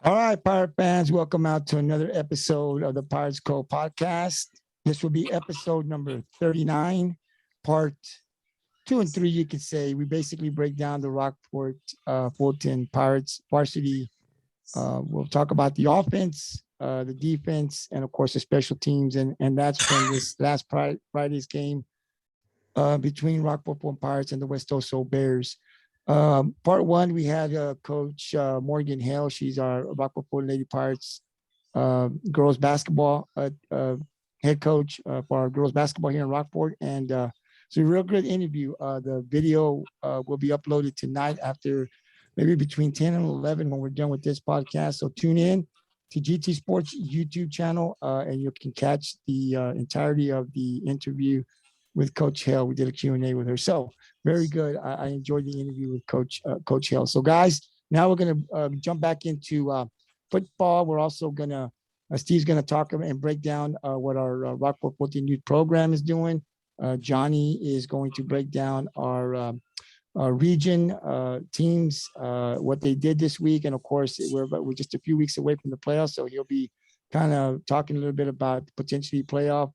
All right, Pirate fans, welcome out to another episode of the Pirates Cove podcast. This will be episode number 39, part 2 and 3, you could say. We basically break down the Rockport-Fulton Pirates varsity. We'll talk about the offense, the defense, and of course the special teams. And that's from this last Friday's game between Rockport-Fulton Pirates and the West Oso Bears. Part one, we had Coach Morgan Hale. She's our Rockport-Fulton Lady Pirates girls basketball head coach for our girls basketball here in Rockport. And it's a real good interview. The video will be uploaded tonight after maybe between 10 and 11 when we're done with this podcast. So tune in to GT Sports YouTube channel and you can catch the entirety of the interview with Coach Hale. We did a Q&A with her. So very good. I enjoyed the interview with Coach Hale. So guys, now we're going to jump back into football. We're also going to, Steve's going to talk and break down what our Rockport-Fulton youth program is doing. Johnny is going to break down our region teams, what they did this week. And of course, we're just a few weeks away from the playoffs. So he'll be kind of talking a little bit about potentially playoff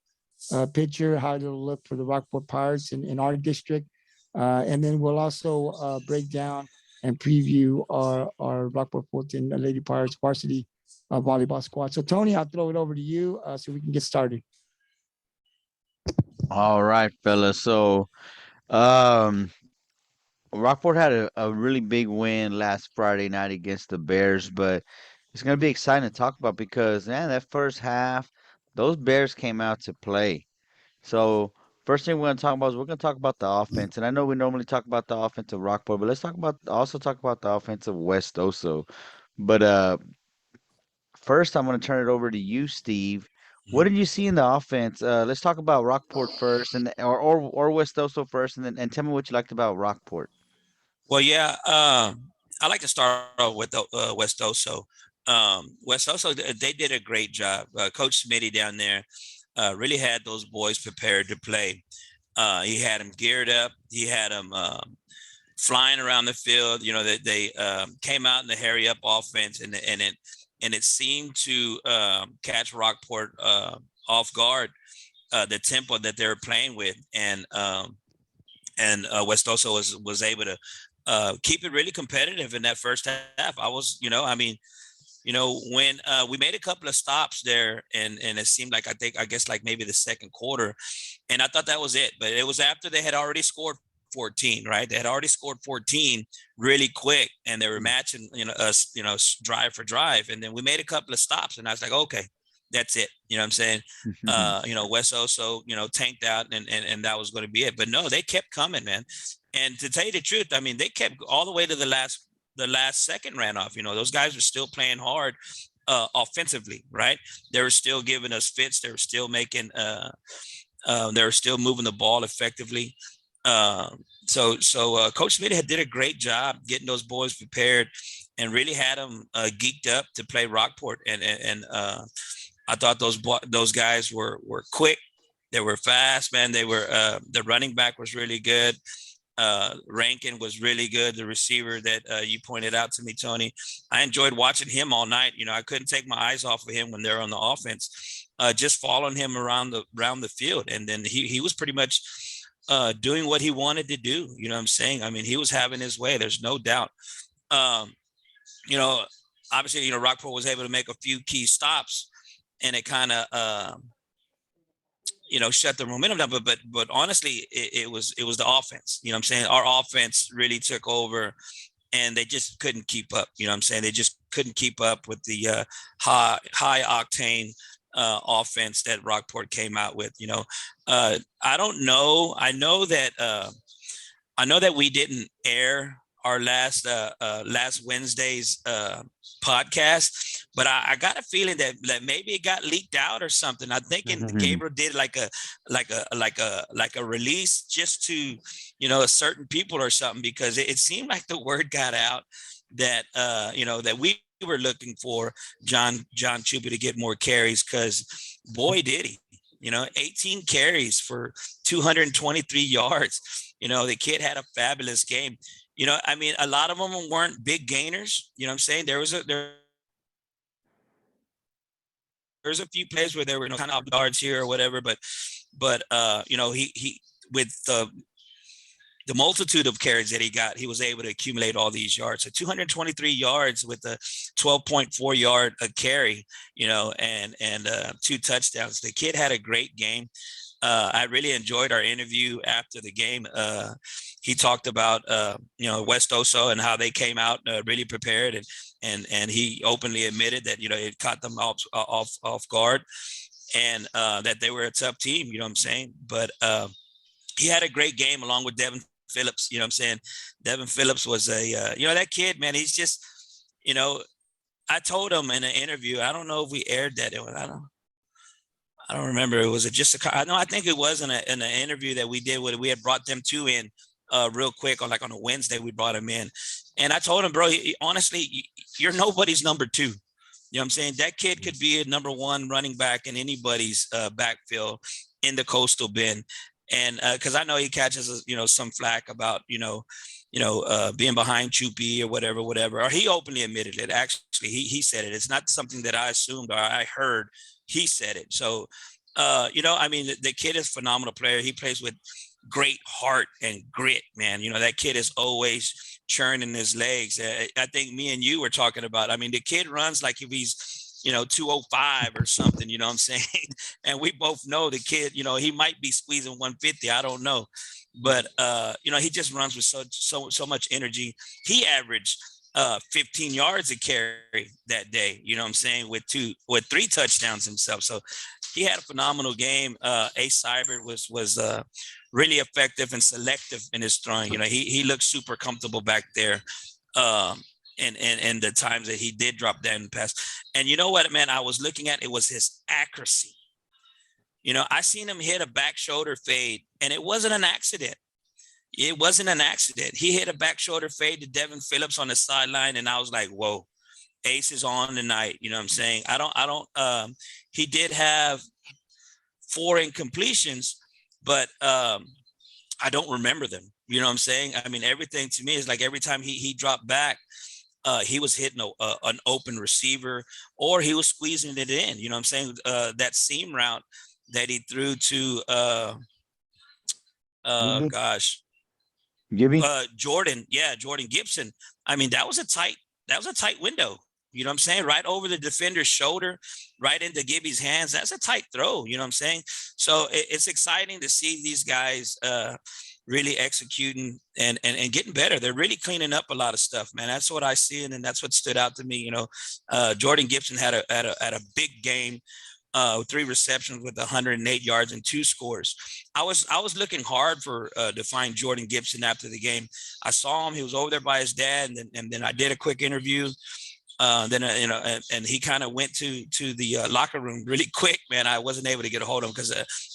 picture, how it'll look for the Rockport Pirates in our district. And then we'll also break down and preview our Rockport-Fulton Lady Pirates varsity volleyball squad. So Tony, I'll throw it over to you so we can get started. All right, fellas. So, um, Rockport had a really big win last Friday night against the Bears, but it's going to be exciting to talk about because, man, that first half, those Bears came out to play. So, first thing we're going to talk about is we're going to talk about the offense. And I know we normally talk about the offense of Rockport, but let's talk about the offense of West Oso. But first, I'm going to turn it over to you, Steve. What did you see in the offense? Let's talk about Rockport first, and or West Oso first, and tell me what you liked about Rockport. Well, yeah, I like to start off with West Oso. West Oso, they did a great job. Coach Smitty down there really had those boys prepared to play. He had them geared up. He had them flying around the field. You know, they came out in the hurry up offense, and it seemed to catch Rockport off guard. The tempo that they were playing with, and West Oso was able to keep it really competitive in that first half. When we made a couple of stops there, and it seemed like I guess like maybe the second quarter, and I thought that was it. But it was after they had already scored 14, right? They had already scored 14 really quick, and they were matching us, drive for drive, and then we made a couple of stops, and I was like, okay, that's it. You know what I'm saying? West Oso, tanked out, and that was going to be it. But no, they kept coming, man. And to tell you the truth, I mean, they kept all the way to the last second ran off. Those guys were still playing hard offensively, right? They were still giving us fits. They were still making, they were still moving the ball effectively. So Coach Smith did a great job getting those boys prepared and really had them geeked up to play Rockport. And I thought those guys were quick. They were fast, man. They were the running back was really good. Rankin was really good. The receiver that you pointed out to me, Tony, I enjoyed watching him all night. I couldn't take my eyes off of him when they're on the offense, just following him around the field. And then he was pretty much doing what he wanted to do. You know what I'm saying? I mean, he was having his way. There's no doubt. Obviously, Rockport was able to make a few key stops, and it kind of, shut the momentum down. But honestly, it was the offense. You know what I'm saying? Our offense really took over, and they just couldn't keep up. You know what I'm saying? They just couldn't keep up with the high octane offense that Rockport came out with. I don't know. I know that we didn't air our last Wednesday's podcast, but I got a feeling that maybe it got leaked out or something. I'm thinking Gabriel did like a release just to certain people or something, because it seemed like the word got out that that we were looking for John Troopy to get more carries, because boy did he. 18 carries for 223 yards. The kid had a fabulous game. I mean, a lot of them weren't big gainers. You know what I'm saying? There was was a few plays where there were kind of off yards here or whatever, but he with the multitude of carries that he got, he was able to accumulate all these yards. So 223 yards with a 12.4 yard a carry, and 2 touchdowns. The kid had a great game. I really enjoyed our interview after the game. He talked about West Oso and how they came out really prepared, and he openly admitted that it caught them off guard, and that they were a tough team. You know what I'm saying? But he had a great game along with Devin Phillips. You know what I'm saying? Devin Phillips was that kid, man. He's just, I told him in an interview. I don't know if we aired that. I don't remember. Was it just I think it was in an interview that we did. We had brought them two in real quick on a Wednesday. We brought him in, and I told him, bro, honestly, you're nobody's number 2. You know what I'm saying? That kid could be a number 1 running back in anybody's backfield in the Coastal Bend. And because I know he catches, some flack about, being behind Troopy or whatever. Or he openly admitted it. Actually, he said it. It's not something that I assumed or I heard. He said it. So, the kid is a phenomenal player. He plays with great heart and grit, man. That kid is always churning his legs. I think me and you were talking about, the kid runs like if he's, 205 or something, you know what I'm saying? And we both know the kid, he might be squeezing 150. I don't know. But, he just runs with so much energy. He averaged 15 yards a carry that day, you know what I'm saying, with 3 touchdowns himself. So he had a phenomenal game. Ace Seibert was really effective and selective in his throwing. He looked super comfortable back there. And the times that he did drop down the pass. And you know what, man, I was looking at, it was his accuracy. I seen him hit a back shoulder fade, and it wasn't an accident. It wasn't an accident. He hit a back shoulder fade to Devin Phillips on the sideline, and I was like, whoa, Ace is on tonight. You know what I'm saying? He did have 4 incompletions, but I don't remember them. You know what I'm saying? Everything to me is like every time he dropped back, he was hitting an open receiver, or he was squeezing it in. You know what I'm saying? That seam route that he threw to Gibby? Jordan Gibson. That was a tight window. You know what I'm saying? Right over the defender's shoulder, right into Gibby's hands. That's a tight throw. You know what I'm saying? So it's exciting to see these guys really executing and getting better. They're really cleaning up a lot of stuff, man. That's what I see, and that's what stood out to me. Jordan Gibson had a big game, 3 receptions with 108 yards and 2 scores. I was looking hard to find Jordan Gibson after the game. I saw him. He was over there by his dad, and then I did a quick interview. And he kind of went to the locker room really quick, man. I wasn't able to get a hold of him because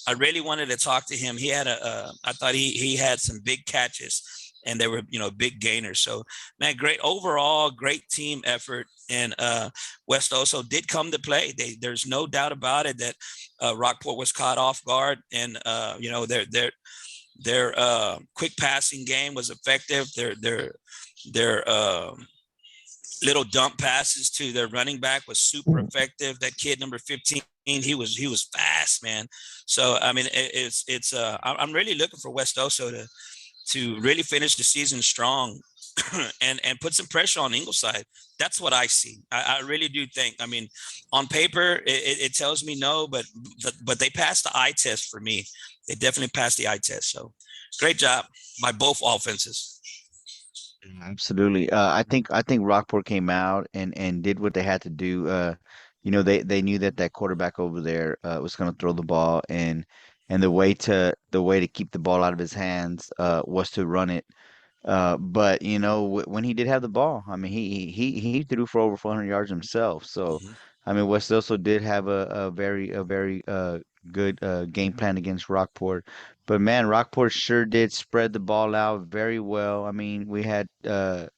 I really wanted to talk to him. He had I thought he had some big catches, and they were, big gainers. So, man, great overall, great team effort. And West Oso did come to play. There's no doubt about it that Rockport was caught off guard, and their quick passing game was effective. Their little dump passes to their running back was super effective. That kid number 15, he was fast, man. So I'm really looking for West Oso to really finish the season strong and put some pressure on Ingleside. That's what I see. I really do think. On paper it tells me no, but they passed the eye test for me. They definitely passed the eye test. So great job by both offenses. Absolutely. I think Rockport came out and did what they had to do. They knew that quarterback over there was going to throw the ball, and the way to keep the ball out of his hands was to run it. But when he did have the ball, he threw for over 400 yards himself. So West Oso did have a very good game plan against Rockport. But man, Rockport sure did spread the ball out very well. We had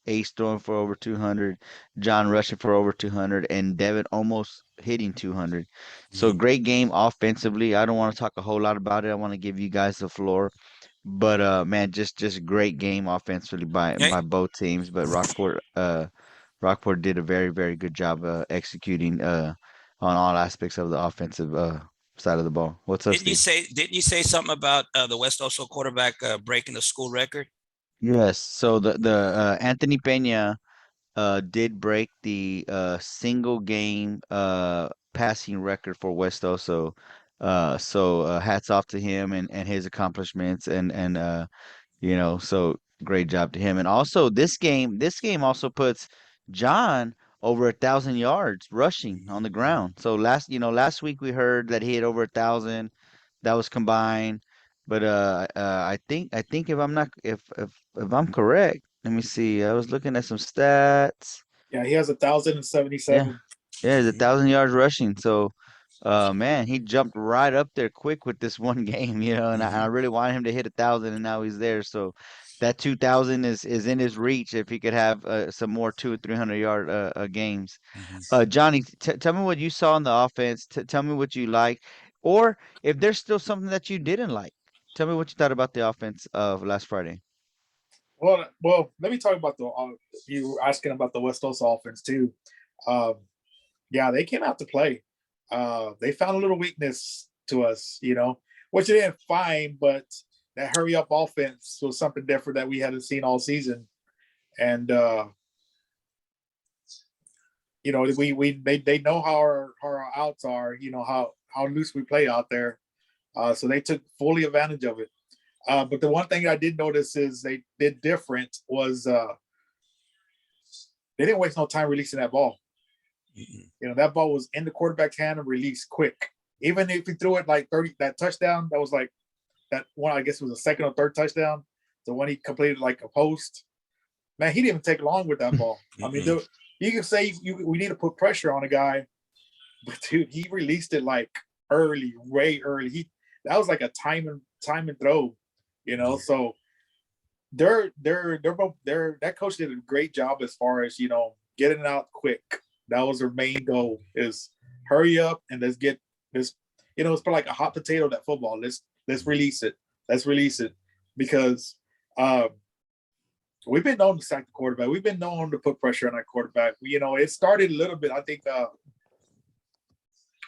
Ace throwing for over 200, John rushing for over 200, and Devin almost hitting 200. So great game offensively. I don't want to talk a whole lot about it. I want to give you guys the floor. But man, just great game offensively by both teams. But Rockport did a very, very good job executing on all aspects of the offensive side of the ball. What's up, Steve? Didn't you say something about the West Oso quarterback breaking the school record? Yes. So the Anthony Pena did break the single game passing record for West Oso. So hats off to him and his accomplishments and so great job to him. And also this game also puts John over 1,000 yards rushing on the ground. So last week we heard that he had over 1,000 that was combined. But I think if I'm correct, let me see. I was looking at some stats. Yeah, he has Yeah, 1,077. yeah, he's 1,000 yards rushing. So, man, he jumped right up there quick with this one game, and I really wanted him to hit 1,000, and now he's there. So that 2,000 is in his reach if he could have some more 200 or 300 yard games. Johnny, tell me what you saw in the offense. Tell me what you like, or if there's still something that you didn't like. Tell me what you thought about the offense of last Friday. Well, let me talk about you were asking about the West Oso offense too. Yeah, they came out to play. They found a little weakness to us, which they didn't find, but that hurry up offense was something different that we hadn't seen all season. And they know how our outs are, how loose we play out there. So they took fully advantage of it. But the one thing I did notice is they did different was they didn't waste no time releasing that ball. That ball was in the quarterback's hand and released quick. Even if he threw it like 30, that touchdown, that was like that one, I guess it was a second or third touchdown. The one he completed like a post. Man, he didn't even take long with that ball. I mean, you can say we need to put pressure on a guy, but dude, he released it like early, way early. That was like a time and throw, So that coach did a great job as far as getting it out quick. That was their main goal: is hurry up and let's get this. It's like a hot potato, that football. Let's release it. Let's release it because we've been known to sack the quarterback. We've been known to put pressure on that quarterback. It started a little bit. I think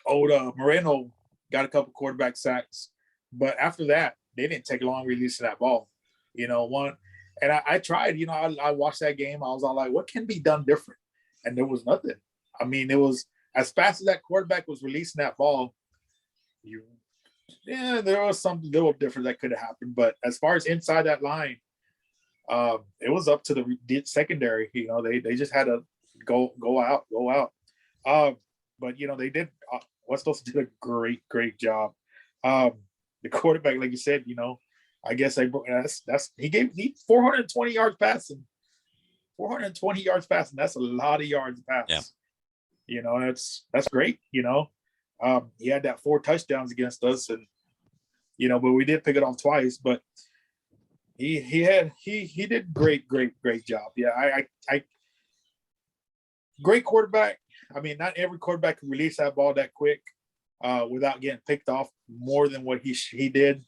Moreno got a couple quarterback sacks, but after that, they didn't take long releasing that ball. And I tried. I watched that game. I was all like, what can be done different? And there was nothing. I mean, it was as fast as that quarterback was releasing that ball. There was something little different that could have happened. But as far as inside that line, it was up to the secondary. They just had to go out. But they did. West Oso did a great job. The quarterback, like you said, I guess he 420 yards passing. 420 yards passing. That's a lot of yards passed. Yeah. That's great. He had that 4 touchdowns against us, and but we did pick it off twice. But he did great job. Yeah, I great quarterback. I mean, not every quarterback can release that ball that quick without getting picked off more than what he did.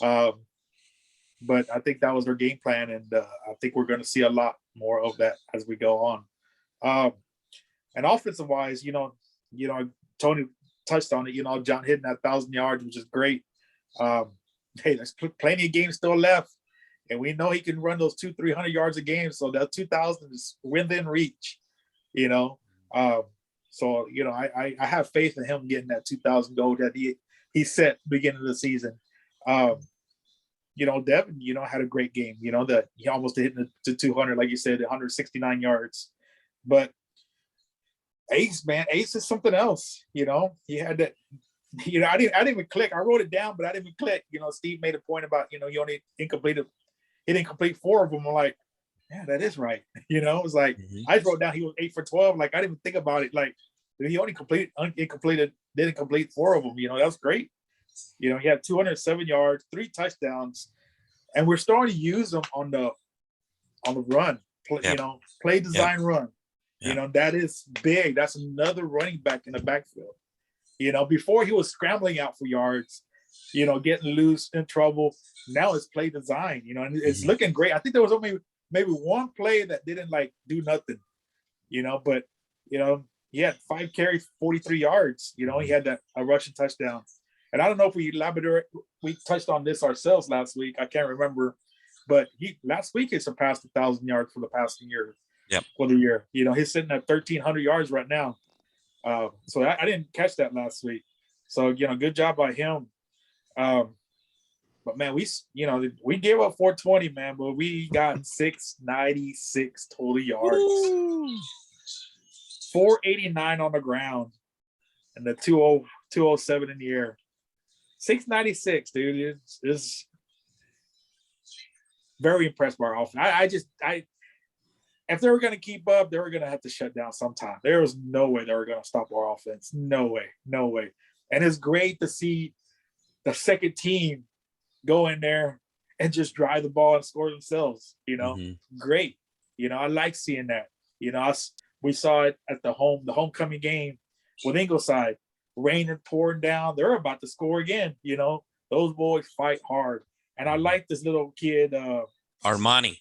But I think that was their game plan, and I think we're going to see a lot more of that as we go on. And offensive wise, Tony touched on it. John hitting that 1,000 yards, which is great. Hey, there's plenty of games still left, and we know he can run those 200-300 yards a game. So that 2,000 is within reach. So I have faith in him getting that 2,000 goal that he set beginning of the season. Devin, had a great game. That he almost hit to 200, like you said, 169 yards. But Ace is something else. He had that. I didn't even click. I wrote it down, but I didn't even click. Steve made a point about he only incompleted. He didn't complete 4 of them. I'm like, yeah, that is right. It was like I wrote down he was 8 for 12. Like I didn't even think about it. Like he only didn't complete 4 of them. That was great. He had 207 yards, 3 touchdowns, and we're starting to use them on the run. Play design run. Yeah. That is big. That's another running back in the backfield. Before he was scrambling out for yards, getting loose in trouble. Now it's play design. And it's looking great. I think there was only maybe one play that didn't do nothing. But he had 5 carries, 43 yards. You know, he had a rushing touchdown. And I don't know if we touched on this ourselves last week. I can't remember, but last week he surpassed 1,000 yards for the passing year. Yep. For the year. You know, he's sitting at 1,300 yards right now. So I didn't catch that last week. So, you know, good job by him. But man, we gave up 420, man, but we got 696 total yards. Woo! 489 on the ground and the 207 in the air. 696, dude. It's very impressed by our offense. If they were going to keep up, they were going to have to shut down sometime. There was no way they were going to stop our offense. No way. And it's great to see the second team go in there and just drive the ball and score themselves. You know, Great. You know, I like seeing that. You know, we saw it at the homecoming game with Ingleside. Rain and pouring down. They're about to score again. You know, those boys fight hard. And I like this little kid. Armani.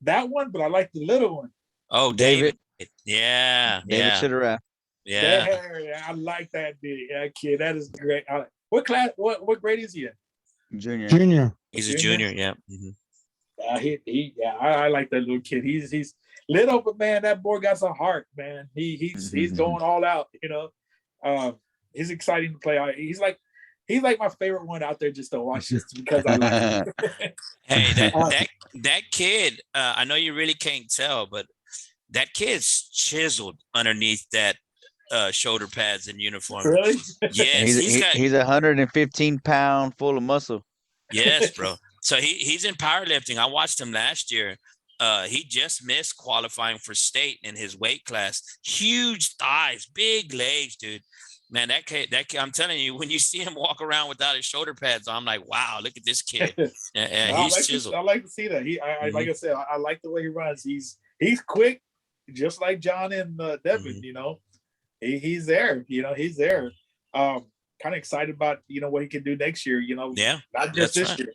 That one, but I like the little one. Oh, David. Yeah. David Chitterap. Yeah. I like that kid. That is great. What class? What grade is he in? Junior. He's a junior. Yeah. I like that little kid. He's little, but man, that boy got some heart, man. He's going all out. You know, he's exciting to play. He's like my favorite one out there just to watch, just because I like him. Hey, that kid, I know you really can't tell, but that kid's chiseled underneath that shoulder pads and uniform. Really? Yes. He's 115 pound full of muscle. Yes, bro. So he's in powerlifting. I watched him last year. He just missed qualifying for state in his weight class. Huge thighs, big legs, dude. Man, that kid, I'm telling you, when you see him walk around without his shoulder pads, I'm like, wow, look at this kid. He's chiseled. I like to see that. Like I said, I like the way he runs. He's quick, just like John and Devin. You know, he's there. You know, he's there. Kind of excited about what he can do next year. You know, not just this year.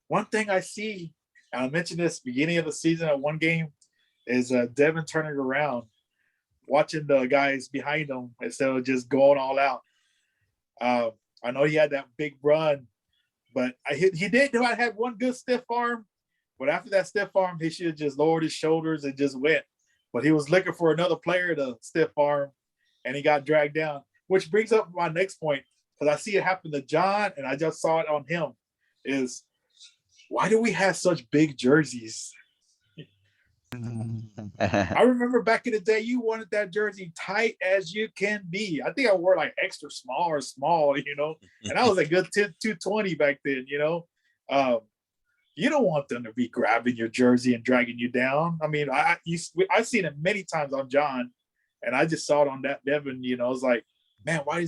One thing I see, and I mentioned this beginning of the season at one game, is Devin turning around, watching the guys behind him instead of just going all out. I know he had that big run, but he did have one good stiff arm. But after that stiff arm, he should have just lowered his shoulders and just went. But he was looking for another player to stiff arm, and he got dragged down. Which brings up my next point, because I see it happen to John, and I just saw it on him, is why do we have such big jerseys? I remember back in the day, you wanted that jersey tight as you can be. I think I wore like extra small or small, and I was a good 220 back then, You don't want them to be grabbing your jersey and dragging you down. I mean, I've seen it many times on John, and I just saw it on that Devin. I was like, man, why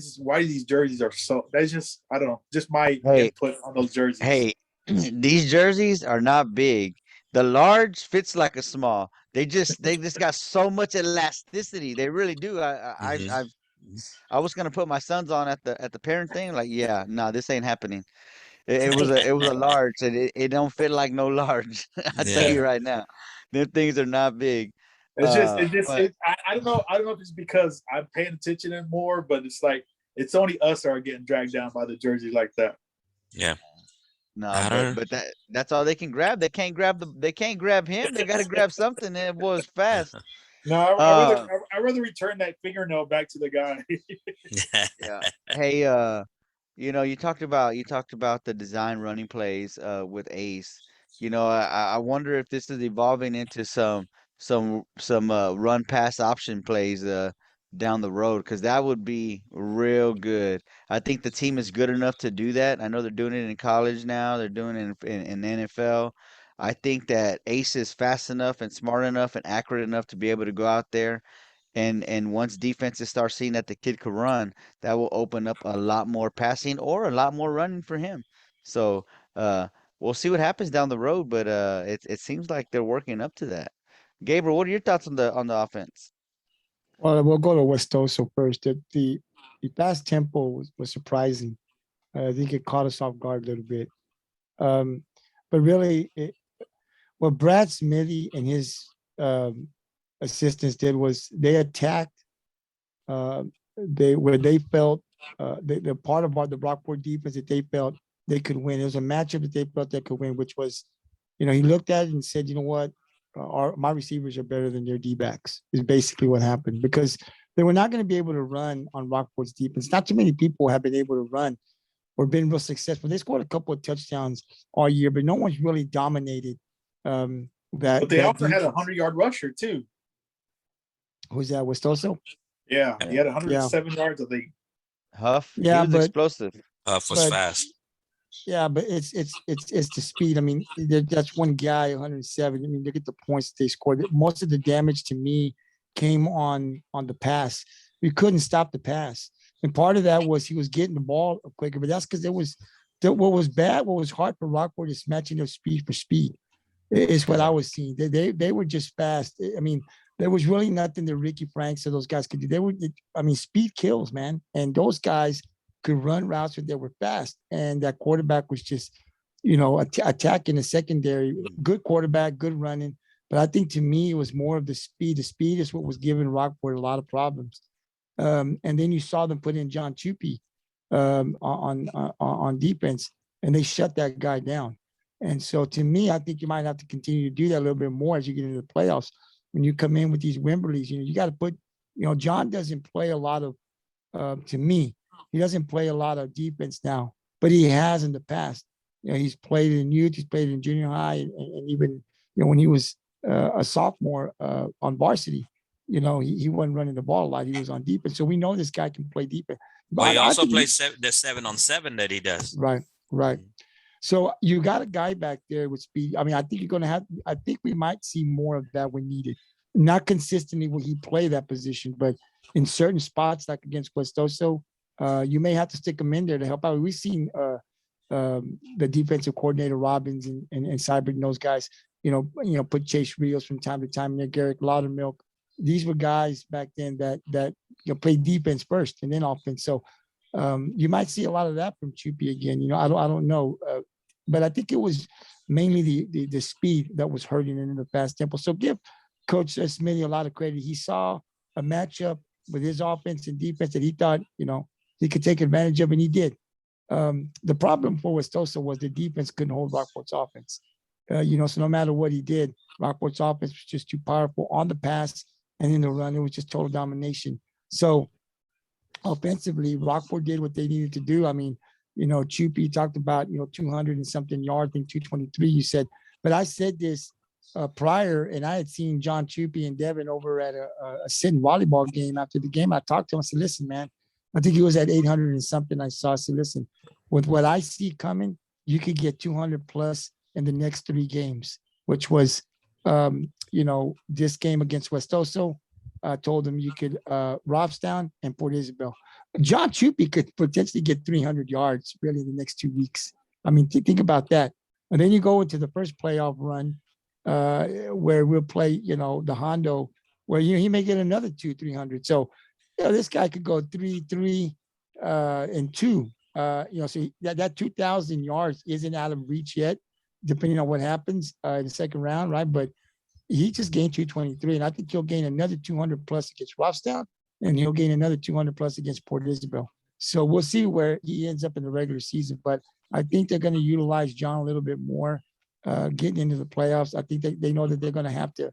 these jerseys are so? That's just, I don't know, just my input on those jerseys. Hey, these jerseys are not big. The large fits like a small. They just got so much elasticity. They really do. I was gonna put my sons on at the parent thing. Like, yeah, no, this ain't happening. It was a large, and it don't fit like no large. I tell you right now, them things are not big. I don't know. I don't know if it's because I'm paying attention and more, but it's like it's only us that are getting dragged down by the jersey like that. Yeah. No, but that's all they can grab. They can't grab him. They got to grab something, and it was fast. No, I'd rather return that fingernail back to the guy. Yeah. Hey, you talked about the design running plays with Ace. I wonder if this is evolving into some run pass option plays down the road, because that would be real good. I think the team is good enough to do that. I know they're doing it in college now. They're doing it in NFL. I think that Ace is fast enough and smart enough and accurate enough to be able to go out there, and once defenses start seeing that the kid can run, that will open up a lot more passing or a lot more running for him. So we'll see what happens down the road, but it seems like they're working up to that. Gabriel, what are your thoughts on the offense? Well, we'll go to West Oso first. The fast tempo was surprising. I think it caught us off guard a little bit. But really, Brad Smithy and his assistants did was they attacked. They felt the part of the Rockport defense that they felt they could win. It was a matchup that they felt they could win, which was, he looked at it and said, you know what, my receivers are better than their D-backs. Is basically what happened, because they were not going to be able to run on Rockport's defense. Not too many people have been able to run or been real successful. They scored a couple of touchdowns all year, but no one's really dominated that. But they also had a defense. 100-yard rusher too. Who's that? West Oso? Yeah, he had 107 yards, I think. Huff. Yeah, He was but- explosive. Was But- fast. Yeah, but it's the speed. I mean, that's one guy, 107. I mean, look at the points they scored. Most of the damage to me came on the pass. We couldn't stop the pass, and part of that was he was getting the ball quicker. But that's because what was bad, what was hard for Rockport is matching their speed for speed. Is what I was seeing. They were just fast. I mean, there was really nothing that Ricky Franks or those guys could do. Speed kills, man, and those guys could run routes that were fast, and that quarterback was just, attacking the secondary. Good quarterback, good running, but I think to me it was more of the speed. The speed is what was giving Rockport a lot of problems. And then you saw them put in John Troopy on defense, and they shut that guy down. And so to me, I think you might have to continue to do that a little bit more as you get into the playoffs. When you come in with these Wimberleys, you got to put, John doesn't play a lot of, to me, he doesn't play a lot of defense now, but he has in the past. He's played in youth, he's played in junior high, and even when he was a sophomore on varsity, he wasn't running the ball a lot. He was on defense, so we know this guy can play defense. Well, he I also think plays the 7-on-7 that he does. Right. So you got a guy back there with speed. I mean, I think you're going to have. I think we might see more of that when needed. Not consistently will he play that position, but in certain spots, like against West Oso, you may have to stick him in there to help out. We've seen the defensive coordinator Robbins and Seibert and those guys, put Chase Rios from time to time in there, Garrick Laudermilk. These were guys back then that played defense first and then offense. So you might see a lot of that from Troopy again. I don't know, but I think it was mainly the speed that was hurting in the fast tempo. So give Coach Smitty a lot of credit. He saw a matchup with his offense and defense that he thought, he could take advantage of, and he did. The problem for West Oso was the defense couldn't hold Rockport's offense. So no matter what he did, Rockport's offense was just too powerful on the pass and in the run. It was just total domination. So offensively, Rockport did what they needed to do. I mean, Troopy talked about, 200 and something yards, I think 223, you said. But I said this prior, and I had seen John Troopy and Devin over at a Sinton volleyball game. After the game, I talked to him. I said, listen, man, I think he was at 800 and something. I saw. I said, listen, with what I see coming, you could get 200 plus in the next 3 games, which was, this game against West Oso. I told him you could Robstown and Port Isabel. John Troopy could potentially get 300 yards really in the next 2 weeks. I mean, think about that. And then you go into the first playoff run where we'll play, the Hondo, where he may get another 200-300. So, this guy could go 3-3 and 2. So that 2,000 yards isn't out of reach yet, depending on what happens in the second round, right? But he just gained 223, and I think he'll gain another 200 plus against Robstown, and he'll gain another 200 plus against Port Isabel. So we'll see where he ends up in the regular season. But I think they're going to utilize John a little bit more getting into the playoffs. I think they know that they're going to have to,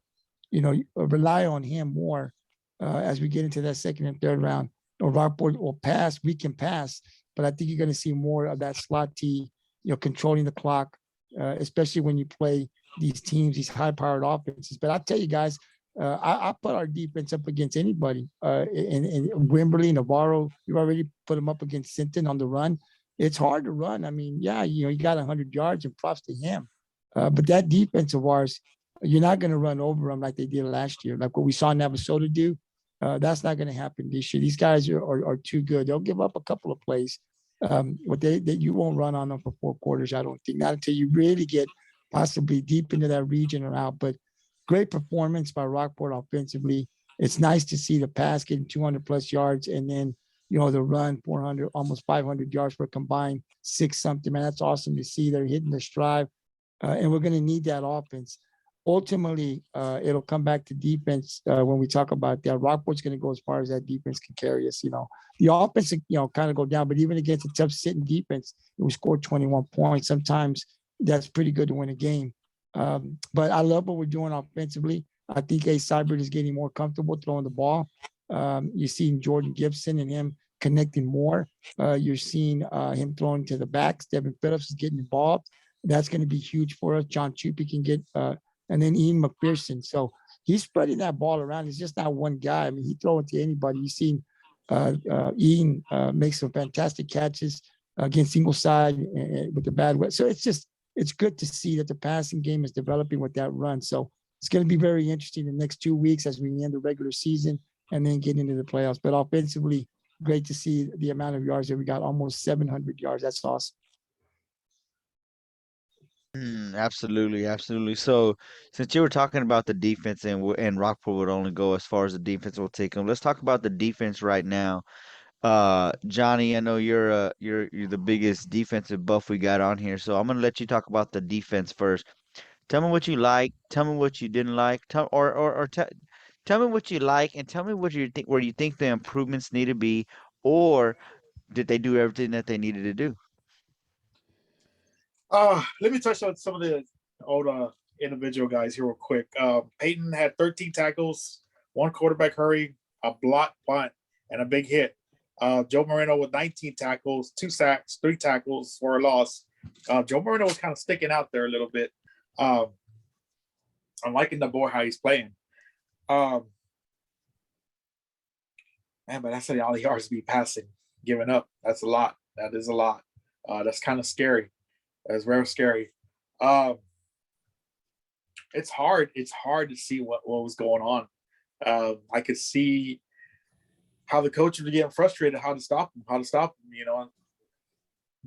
rely on him more as we get into that second and third round. Rockport will pass. We can pass. But I think you're going to see more of that slot T, controlling the clock, especially when you play these teams, these high-powered offenses. But I'll tell you guys, I put our defense up against anybody. In Wimberley, Navarro, you already put them up against Sinton on the run. It's hard to run. I mean, yeah, he got 100 yards, and props to him. But that defense of ours, you're not going to run over them like they did last year, like what we saw Navasota do. That's not going to happen this year. These guys are too good. They'll give up a couple of plays. What you won't run on them for 4 quarters, I don't think. Not until you really get possibly deep into that region or out. But great performance by Rockport offensively. It's nice to see the pass getting 200 plus yards, and then the run 400, almost 500 yards for a combined 6 something. Man, that's awesome to see. They're hitting their stride, and we're going to need that offense. ultimately, it'll come back to defense when we talk about that. Rockport's going to go as far as that defense can carry us. The offense, kind of go down, but even against a tough sitting defense, we scored 21 points. Sometimes that's pretty good to win a game. But I love what we're doing offensively. I think A. Seibert is getting more comfortable throwing the ball. You're seeing Jordan Gibson and him connecting more. You're seeing him throwing to the backs. Devin Phillips is getting involved. That's going to be huge for us. John Troopy can get, and then Ian McPherson. So he's spreading that ball around. He's just not one guy. I mean, he throw it to anybody. You've seen Ian make some fantastic catches against single side with the bad way. So it's good to see that the passing game is developing with that run. So it's going to be very interesting the next 2 weeks as we end the regular season and then get into the playoffs. But offensively, great to see the amount of yards that we got, almost 700 yards. That's awesome. Absolutely, absolutely. So, since you were talking about the defense and Rockport would only go as far as the defense will take them, let's talk about the defense right now. Johnny, I know you're the biggest defensive buff we got on here, so I'm gonna let you talk about the defense first. Tell me what you like. Tell me what you didn't like. Tell me what you like, and tell me what you think where you think the improvements need to be, or did they do everything that they needed to do? Let me touch on some of the old individual guys here real quick. Peyton had 13 tackles, 1 quarterback hurry, a block punt, and a big hit. Joe Moreno with 19 tackles, 2 sacks, 3 tackles for a loss. Joe Moreno was kind of sticking out there a little bit. I'm liking the boy how he's playing. Man, but that's all the yards be passing, giving up. That's a lot. That is a lot. That's kind of scary. That's very scary. It's hard. It's hard to see what was going on. I could see how the coaches were getting frustrated, how to stop them,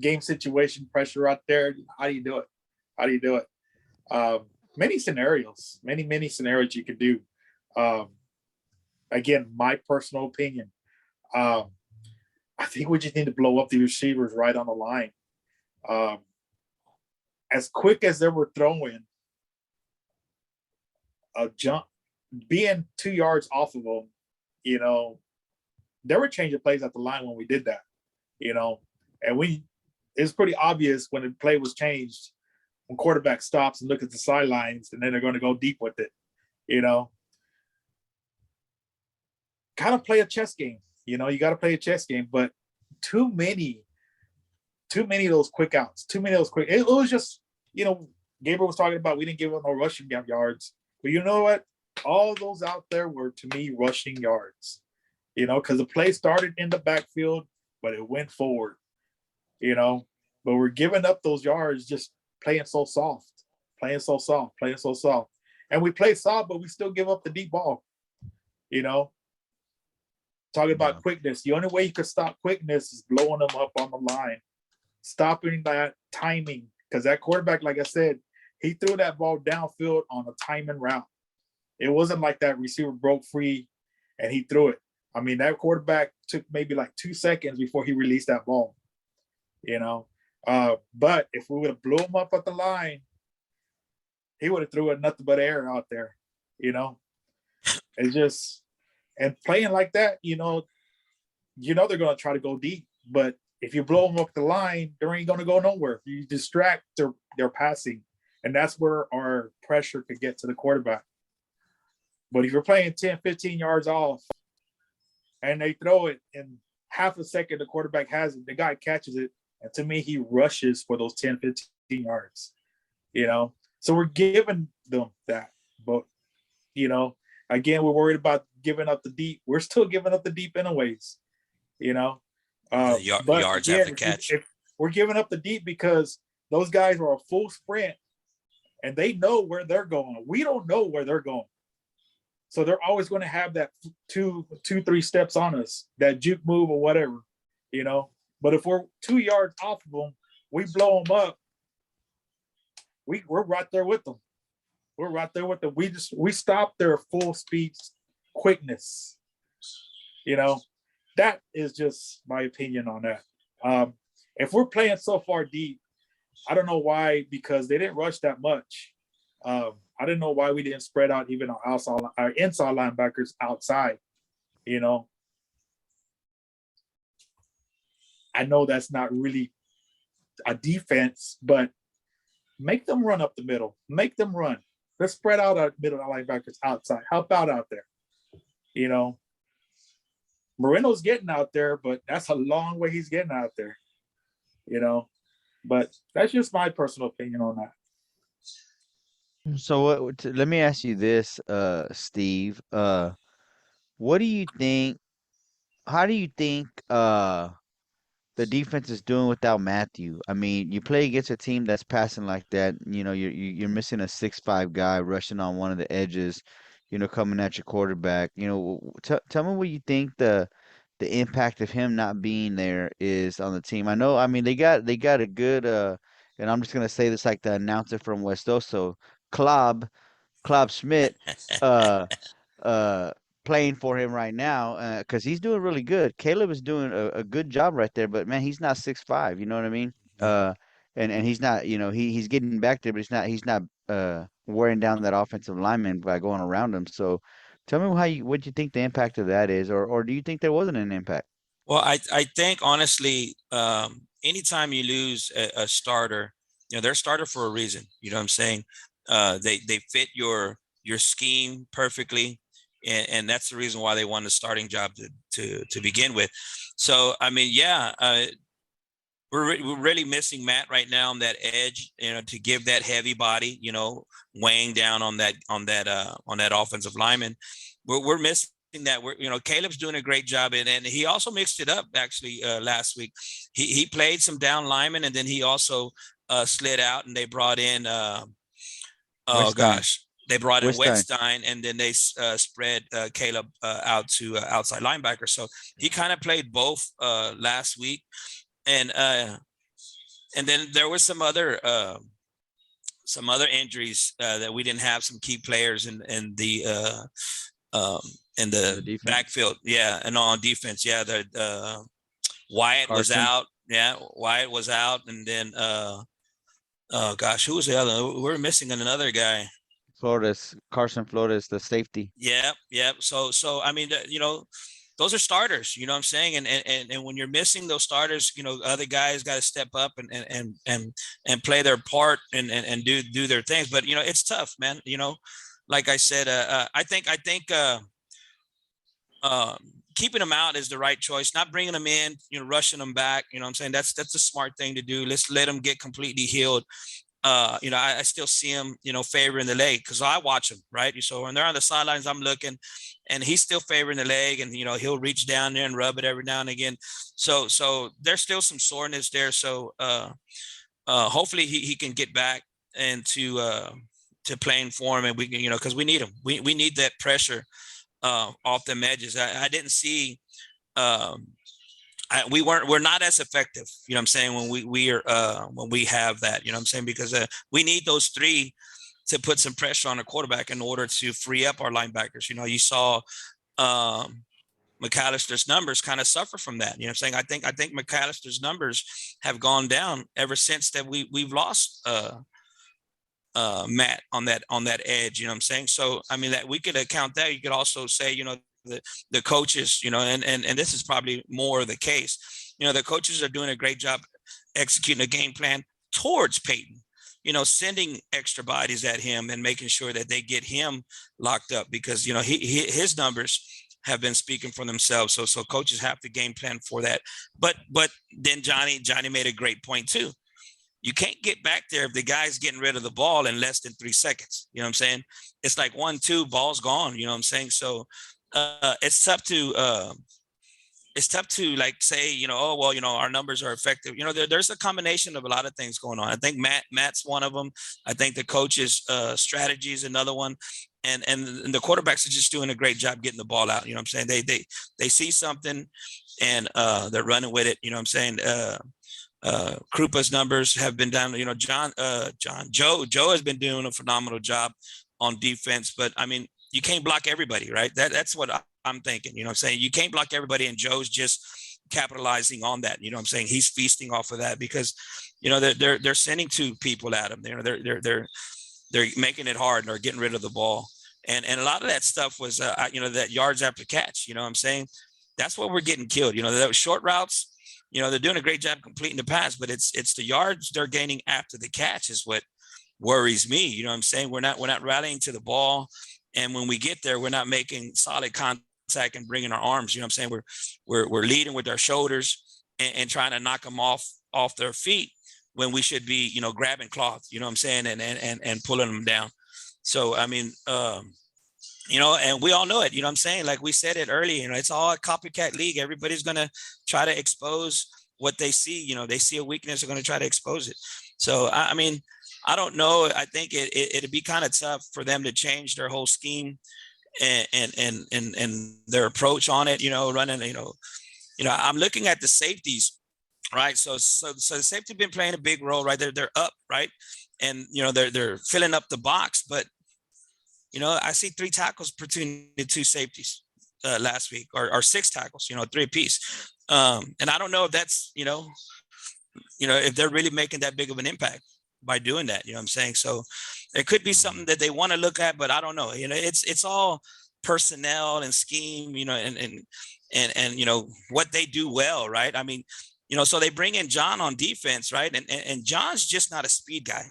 game situation, pressure out there. How do you do it? Many scenarios you could do. Again, my personal opinion. I think we just need to blow up the receivers right on the line. As quick as they were throwing a jump, being 2 yards off of them, they were changing plays at the line when we did that, and it's pretty obvious when the play was changed, when quarterback stops and look at the sidelines, and then they're going to go deep with it, kind of play a chess game, you got to play a chess game, but too many of those quick outs, it was just, Gabriel was talking about we didn't give up no rushing yards, but you know what? All those out there were, to me, rushing yards, because the play started in the backfield, but it went forward, but we're giving up those yards just playing so soft. And we play soft, but we still give up the deep ball, Talking about quickness. The only way you could stop quickness is blowing them up on the line, stopping that timing. Because that quarterback, like I said, he threw that ball downfield on a timing route. It wasn't like that receiver broke free and he threw it. I mean, that quarterback took maybe like 2 seconds before he released that ball, But if we would have blew him up at the line, he would have threw it nothing but air out there, It's just, and playing like that, they're going to try to go deep. But if you blow them up the line, they ain't going to go nowhere. You distract their passing, and that's where our pressure could get to the quarterback. But if you're playing 10, 15 yards off, and they throw it in half a second, the quarterback has it, the guy catches it, and to me, he rushes for those 10, 15 yards, So we're giving them that. But, again, we're worried about giving up the deep. We're still giving up the deep anyways, But yards again, after catch. if we're giving up the deep because those guys are a full sprint and they know where they're going. We don't know where they're going. So they're always going to have that 2-3 steps on us, that juke move or whatever, But if we're 2 yards off of them, we blow them up. We're right there with them. We stop their full speed quickness. That is just my opinion on that. If we're playing so far deep, I don't know why, because they didn't rush that much. I didn't know why we didn't spread out even our inside linebackers outside. You know, I know that's not really a defense, but make them run up the middle. Make them run. Let's spread out our middle linebackers outside. Help out there. You know, Moreno's getting out there, but that's a long way he's getting out there. You know, but that's just my personal opinion on that. So let me ask you this, Steve. What do you think? How do you think the defense is doing without Matthew? I mean, you play against a team that's passing like that. You know, you're missing a 6'5" guy rushing on one of the edges. You know, coming at your quarterback. You know, tell me what you think the impact of him not being there is on the team. I know. I mean, they got a good and I'm just gonna say this like the announcer from West Oso, Klob Schmidt. Uh, uh Playing for him right now because he's doing really good. Caleb is doing a good job right there, but man, he's not 6'5", you know what I mean? And he's not, you know, he's getting back there, but he's not wearing down that offensive lineman by going around him. So tell me what you think the impact of that is, or do you think there wasn't an impact? Well, I think honestly, anytime you lose a starter, you know, they're a starter for a reason. You know what I'm saying? They fit your scheme perfectly. And that's the reason why they won the starting job to begin with. So, I mean, yeah, we're really missing Matt right now on that edge, you know, to give that heavy body, you know, weighing down on that offensive lineman. We're missing that. You know, Caleb's doing a great job, and he also mixed it up actually last week. He played some down linemen, and then he also slid out, and they brought in they brought in Weststein, and then they spread Caleb out to outside linebacker. So he kind of played both last week, and then there was some other injuries that we didn't have some key players in the backfield. Yeah, and on defense, yeah, the Wyatt Carson was out. Yeah, Wyatt was out, and then oh gosh, who was the other? We're missing another guy. Carson Flores, the safety. Yeah. So I mean, you know, those are starters. You know what I'm saying? And when you're missing those starters, you know, other guys got to step up and play their part and do their things. But you know, it's tough, man. You know, like I said, I think keeping them out is the right choice. Not bringing them in, you know, rushing them back. You know what I'm saying? That's a smart thing to do. Let's let them get completely healed. You know, I still see him, you know, favoring the leg because I watch him, right? So when they're on the sidelines, I'm looking, and he's still favoring the leg, and you know, he'll reach down there and rub it every now and again. So there's still some soreness there. So hopefully he can get back into to playing for him, and we can, you know, because we need him. We need that pressure off them edges. I didn't see. We're not as effective, you know what I'm saying, when we have that, you know what I'm saying, because we need those three to put some pressure on the quarterback in order to free up our linebackers. You know, you saw McAllister's numbers kind of suffer from that. You know what I'm saying? I think McAllister's numbers have gone down ever since that we've lost Matt on that edge, you know what I'm saying? So I mean, that we could account that. You could also say, you know, the coaches, you know, and this is probably more the case, you know, the coaches are doing a great job executing a game plan towards Peyton, you know, sending extra bodies at him and making sure that they get him locked up because, you know, his numbers have been speaking for themselves. So coaches have to game plan for that. But then Johnny made a great point too. You can't get back there if the guy's getting rid of the ball in less than 3 seconds. You know what I'm saying? It's like 1-2, ball's gone. You know what I'm saying? So it's tough to like say, you know, oh, well, you know, our numbers are effective. You know, there's a combination of a lot of things going on. I think Matt's one of them. I think the coach's strategy is another one. And the quarterbacks are just doing a great job getting the ball out. You know what I'm saying? They see something and they're running with it. You know what I'm saying? Krupa's numbers have been down. You know, Joe has been doing a phenomenal job on defense, but I mean, you can't block everybody, right? That's what I'm thinking. You know what I'm saying? You can't block everybody, and Joe's just capitalizing on that. You know what I'm saying? He's feasting off of that because, you know, they're sending 2 people at him. You know, they're making it hard and they're getting rid of the ball. And a lot of that stuff was, that yards after catch, you know what I'm saying? That's what we're getting killed. Those short routes, they're doing a great job completing the pass, but it's the yards they're gaining after the catch is what worries me. You know what I'm saying? We're not rallying to the ball. And when we get there, we're not making solid contact and bringing our arms. You know what I'm saying? We're leading with our shoulders and trying to knock them off their feet when we should be, grabbing cloth, you know what I'm saying? And pulling them down. So, I mean, and we all know it, you know what I'm saying? Like we said it earlier, it's all a copycat league. Everybody's going to try to expose what they see. They see a weakness, they're going to try to expose it. So, I mean, I don't know. I think it'd be kind of tough for them to change their whole scheme and their approach on it, running, I'm looking at the safeties, right? So the safety been playing a big role, right? They're up, right? And, they're filling up the box, but, I see 3 tackles between the 2 safeties last week or 6 tackles, 3 apiece. And I don't know if that's, if they're really making that big of an impact by doing that, you know what I'm saying? So it could be something that they want to look at, but I don't know, it's all personnel and scheme, and what they do well, right? I mean, so they bring in John on defense, right? And John's just not a speed guy.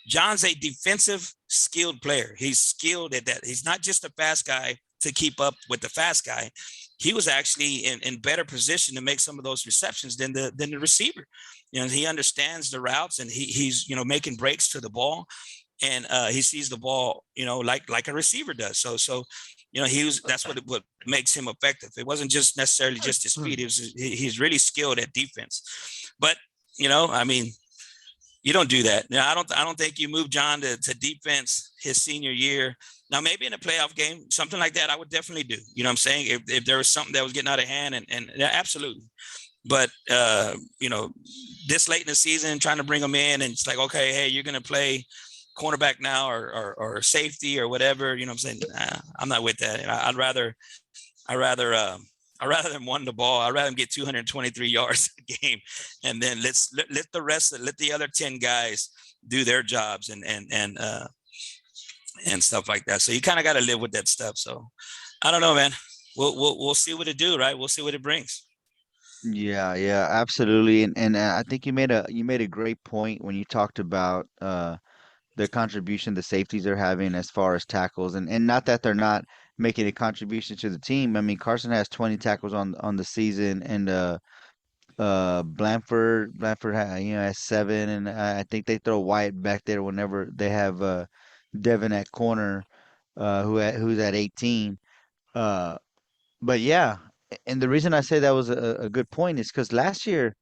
John's a defensive skilled player. He's skilled at that. He's not just a fast guy to keep up with the fast guy. He was actually in better position to make some of those receptions than the receiver. He understands the routes and he's making breaks to the ball, and he sees the ball, like a receiver does. So that's what makes him effective. It wasn't just necessarily just his speed. He's really skilled at defense. But I mean, you don't do that. Now, I don't think you move John to defense his senior year. Now, maybe in a playoff game, something like that, I would definitely do. You know what I'm saying? If there was something that was getting out of hand, and yeah, absolutely. But, this late in the season, trying to bring them in, and it's like, okay, hey, you're going to play cornerback now or safety or whatever. You know what I'm saying? Nah, I'm not with that. I'd rather them run the ball. I'd rather them get 223 yards a game, and then let the other 10 guys do their jobs and stuff like that. So you kind of got to live with that stuff. So I don't know, man. We'll see what it do, right? We'll see what it brings. Yeah, absolutely. And I think you made a great point when you talked about the contribution the safeties are having as far as tackles, and not that they're not making a contribution to the team. I mean, Carson has 20 tackles on the season, and Blanford has 7, and I think they throw Wyatt back there whenever they have Devin at corner, who's at 18. Uh, but yeah, and the reason I say that was a good point is because last year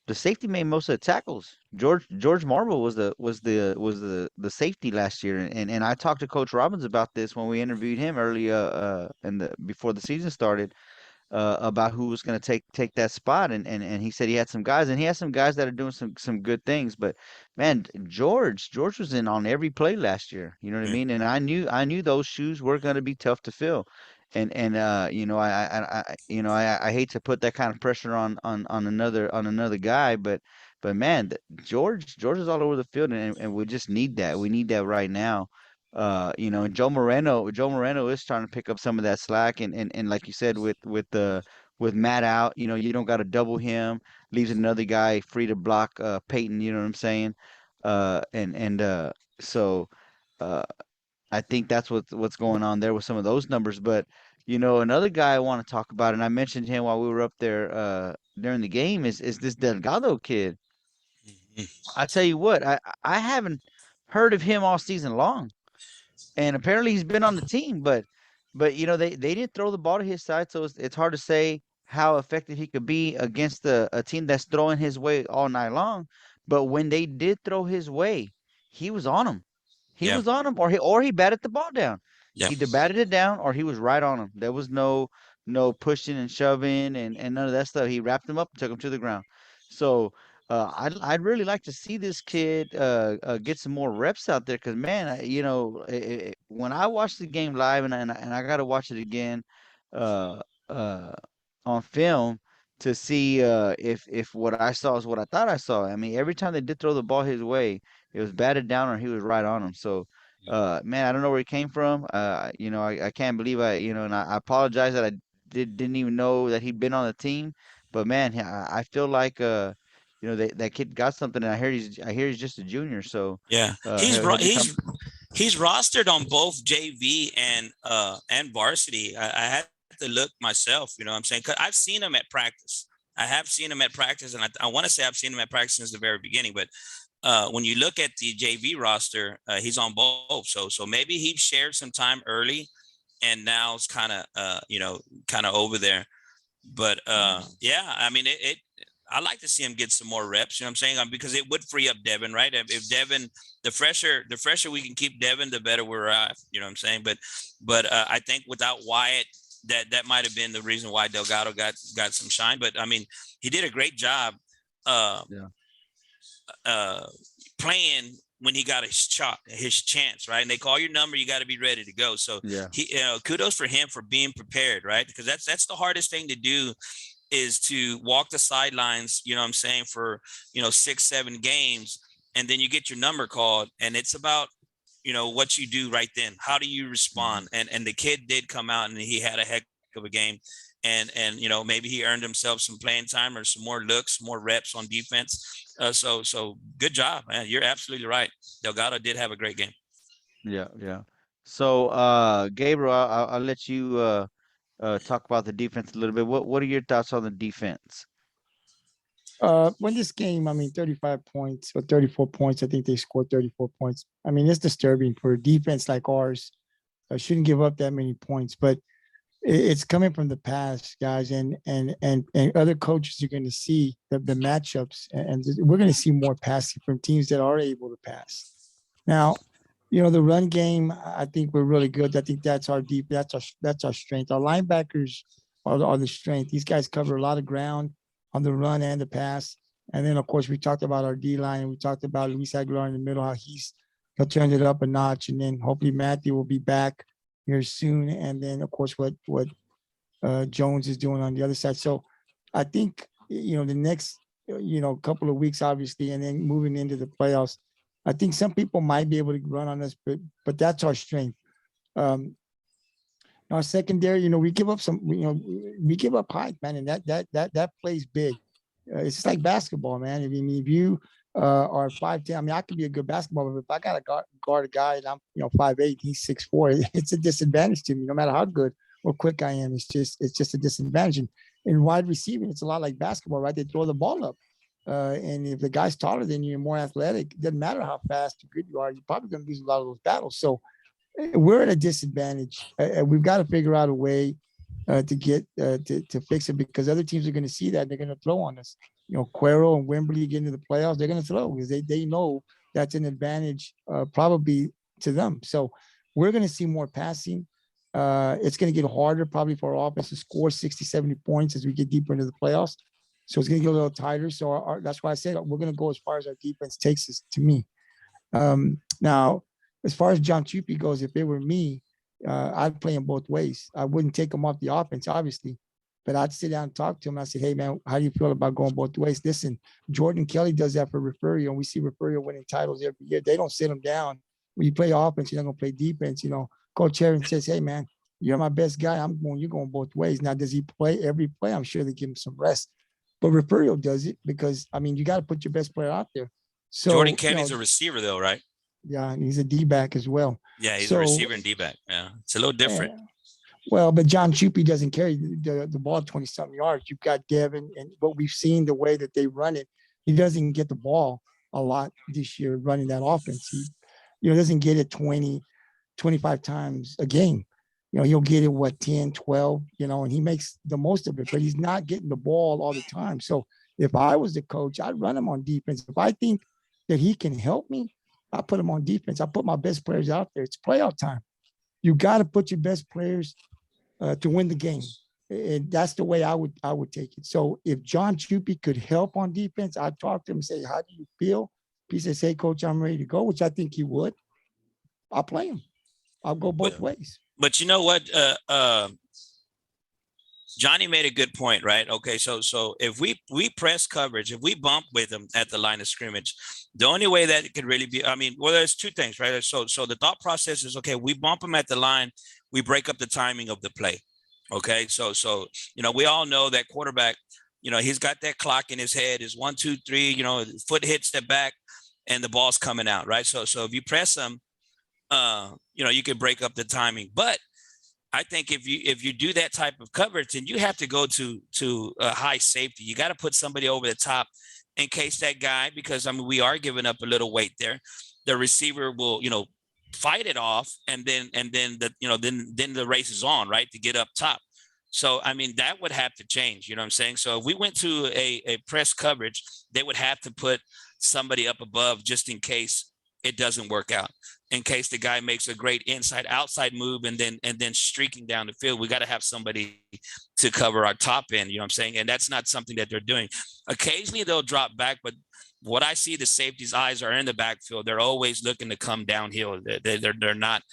the safety made most of the tackles. George Marble was the safety last year, and I talked to Coach Robbins about this when we interviewed him early before the season started, about who was going to take that spot, and he said he had some guys, and he has some guys that are doing some good things. But man, George was in on every play last year. You know what I mean? And I knew those shoes were going to be tough to fill. And I hate to put that kind of pressure on another guy, but man, George is all over the field, and we just need that. We need that right now. And Joe Moreno is trying to pick up some of that slack, and like you said, with Matt out, you don't got to double him, leaves another guy free to block Peyton. You know what I'm saying? So. Uh, I think that's what's going on there with some of those numbers. But another guy I want to talk about, and I mentioned him while we were up there during the game, is this Delgado kid. I tell you what, I haven't heard of him all season long, and apparently he's been on the team, but they didn't throw the ball to his side, so it's hard to say how effective he could be against a team that's throwing his way all night long. But when they did throw his way, he was on them. He Yeah. was on him, or he batted the ball down. Yeah. He either batted it down or he was right on him. There was no pushing and shoving and none of that stuff. He wrapped him up and took him to the ground. So I'd really like to see this kid get some more reps out there, because man, when I watched the game live, and I got to watch it again uh, uh, on film to see if what I saw is what I thought I saw. I mean, every time they did throw the ball his way, it was batted down or he was right on him. So, man, I don't know where he came from. I can't believe and I apologize that I didn't even know that he'd been on the team. But man, I feel like that kid got something. And I hear he's just a junior. So Yeah, he'll become. he's rostered on both JV and varsity. I had to look myself, you know what I'm saying? 'Cause I've seen him at practice. I have seen him at practice, and I want to say I've seen him at practice since the very beginning. But when you look at the JV roster, he's on both. So maybe he shared some time early, and now it's kind of kind of over there. But yeah, I mean it. I like to see him get some more reps. You know what I'm saying? Because it would free up Devin, right? If Devin, the fresher we can keep Devin, the better we're at. You know what I'm saying? But I think without Wyatt, that might have been the reason why Delgado got some shine. But I mean, he did a great job playing when he got his chance, right? And they call your number, you got to be ready to go. So he, kudos for him for being prepared, right? Because that's the hardest thing to do, is to walk the sidelines, you know what I'm saying, for 6-7 games, and then you get your number called, and it's about what you do right then. How do you respond? And the kid did come out and he had a heck of a game, and maybe he earned himself some playing time or some more looks, more reps on defense. So good job, man. You're absolutely right. Delgado did have a great game. Yeah. So Gabriel, I'll let you talk about the defense a little bit. What are your thoughts on the defense? When this game, I mean, 35 points or 34 points, I think they scored 34 points. I mean, it's disturbing for a defense like ours. I shouldn't give up that many points, but it's coming from the past, guys, and other coaches are going to see the matchups, and we're going to see more passing from teams that are able to pass. Now, the run game, I think we're really good. I think that's our that's our strength. Our linebackers are the strength. These guys cover a lot of ground on the run and the pass. And then, of course, we talked about our D-line, and we talked about Luis Aguilar in the middle, how he'll turn it up a notch. And then hopefully Matthew will be back here soon. And then, of course, what Jones is doing on the other side. So I think, the next, couple of weeks, obviously, and then moving into the playoffs, I think some people might be able to run on us, but that's our strength. Our secondary, we give up we give up height, man, and that plays big. It's just like basketball, man. I mean, if you are 5'10", I mean, I could be a good basketball, but if I got to guard a guy and I'm 5'8", he's 6'4", it's a disadvantage to me, no matter how good or quick I am. It's just a disadvantage. And in wide receiving, it's a lot like basketball, right? They throw the ball up. And if the guy's taller than you and more athletic, it doesn't matter how fast or good you are, you're probably going to lose a lot of those battles. So we're at a disadvantage. We've got to figure out a way to get to fix it, because other teams are going to see that, and they're going to throw on us. Cuero and Wembley get into the playoffs, they're going to throw because they know that's an advantage probably to them. So we're going to see more passing. It's going to get harder probably for our offense to score 60, 70 points as we get deeper into the playoffs. So it's going to get a little tighter. So that's why I said we're going to go as far as our defense takes us, to me. Now, as far as John Troopy goes, if it were me, I'd play him both ways. I wouldn't take him off the offense, obviously, but I'd sit down and talk to him. I said, hey, man, how do you feel about going both ways? Listen, Jordan Kelly does that for Referio, and we see Referio winning titles every year. They don't sit him down. When you play offense, you're not going to play defense. Coach Aaron says, hey, man, you're my best guy. You're going both ways. Now, does he play every play? I'm sure they give him some rest. But Referio does it because, I mean, you got to put your best player out there. So Jordan Kenny's a receiver, though, right? Yeah, and he's a D-back as well. Yeah, he's a receiver and D-back. Yeah, it's a little different. Yeah. Well, but John Troopy doesn't carry the ball 20-something yards. You've got Devin, and what we've seen, the way that they run it, he doesn't get the ball a lot this year running that offense. He doesn't get it 20, 25 times a game. He'll get it, 10, 12, and he makes the most of it, but he's not getting the ball all the time. So if I was the coach, I'd run him on defense. If I think that he can help me, I put him on defense. I put my best players out there. It's playoff time. You got to put your best players to win the game. And that's the way I would take it. So if John Troopy could help on defense, I'd talk to him and say, how do you feel? He says, hey, coach, I'm ready to go, which I think he would. I'll play him. I'll go both ways. But you know what? Johnny made a good point, right? Okay, so if we press coverage, if we bump with them at the line of scrimmage, the only way that it could really be, I mean, well, there's two things, right? So the thought process is, okay, we bump them at the line, we break up the timing of the play. Okay, so we all know that quarterback, he's got that clock in his head, is 1, 2, 3, foot hits the back, and the ball's coming out, right? So if you press them, you can break up the timing, but I think if you do that type of coverage, then you have to go to a high safety. You got to put somebody over the top in case that guy, because I mean we are giving up a little weight there. The receiver will fight it off, and then the race is on, right, to get up top. So I mean that would have to change. You know what I'm saying? So if we went to a press coverage, they would have to put somebody up above just in case it doesn't work out. In case the guy makes a great inside outside move and then streaking down the field, we got to have somebody to cover our top end, you know what I'm saying? And that's not something that they're doing. Occasionally they'll drop back, but what I see, the safety's eyes are in the backfield. They're always looking to come downhill. They're not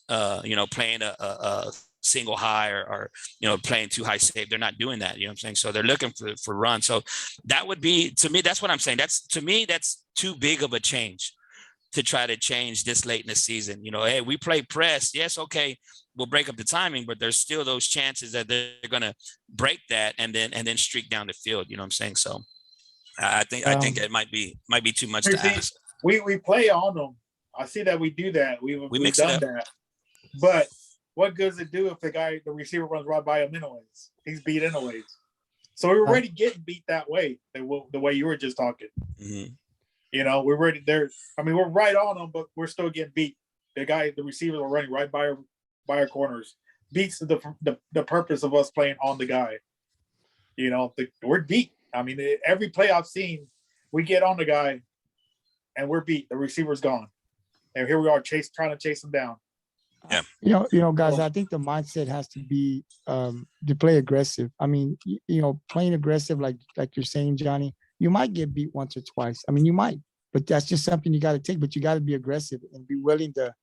playing a single high or playing too high safe. They're not doing that, you know what I'm saying? So they're looking for run. So that would be, to me, that's what I'm saying. That's too big of a change to try to change this late in the season. Hey, we play press. Yes, okay, we'll break up the timing, but there's still those chances that they're going to break that and then streak down the field. You know what I'm saying? So I think that might be too much to ask. We play on them. I see that we do that. We've mix done it up. that. But what good does it do if the receiver runs right by him anyways? He's beat anyways. So we're already getting beat that way, the way you were just talking. Mm-hmm. We're ready there. I mean, we're right on them, but we're still getting beat. The receivers are running right by our corners. Beats the purpose of us playing on the guy. We're beat. I mean, every play I've seen, we get on the guy, and we're beat. The receiver's gone, and here we are trying to chase him down. Yeah. Guys, I think the mindset has to be to play aggressive. I mean, playing aggressive, like you're saying, Johnny. You might get beat once or twice. I mean, you might, but that's just something you got to take. But you got to be aggressive and be willing to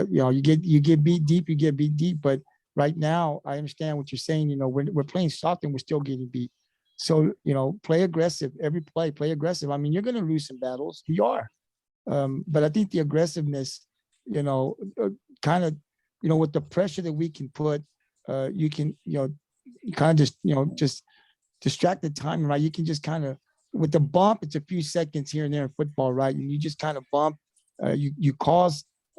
you get beat deep. But right now, I understand what you're saying. We're playing soft and we're still getting beat. So play aggressive every play. Play aggressive. I mean, you're going to lose some battles. You are, but I think the aggressiveness, kind of, with the pressure that we can put, you can, kind of just distract the time, right? You can just kind of. With the bump, it's a few seconds here and there in football, right? And you just kind of bump. You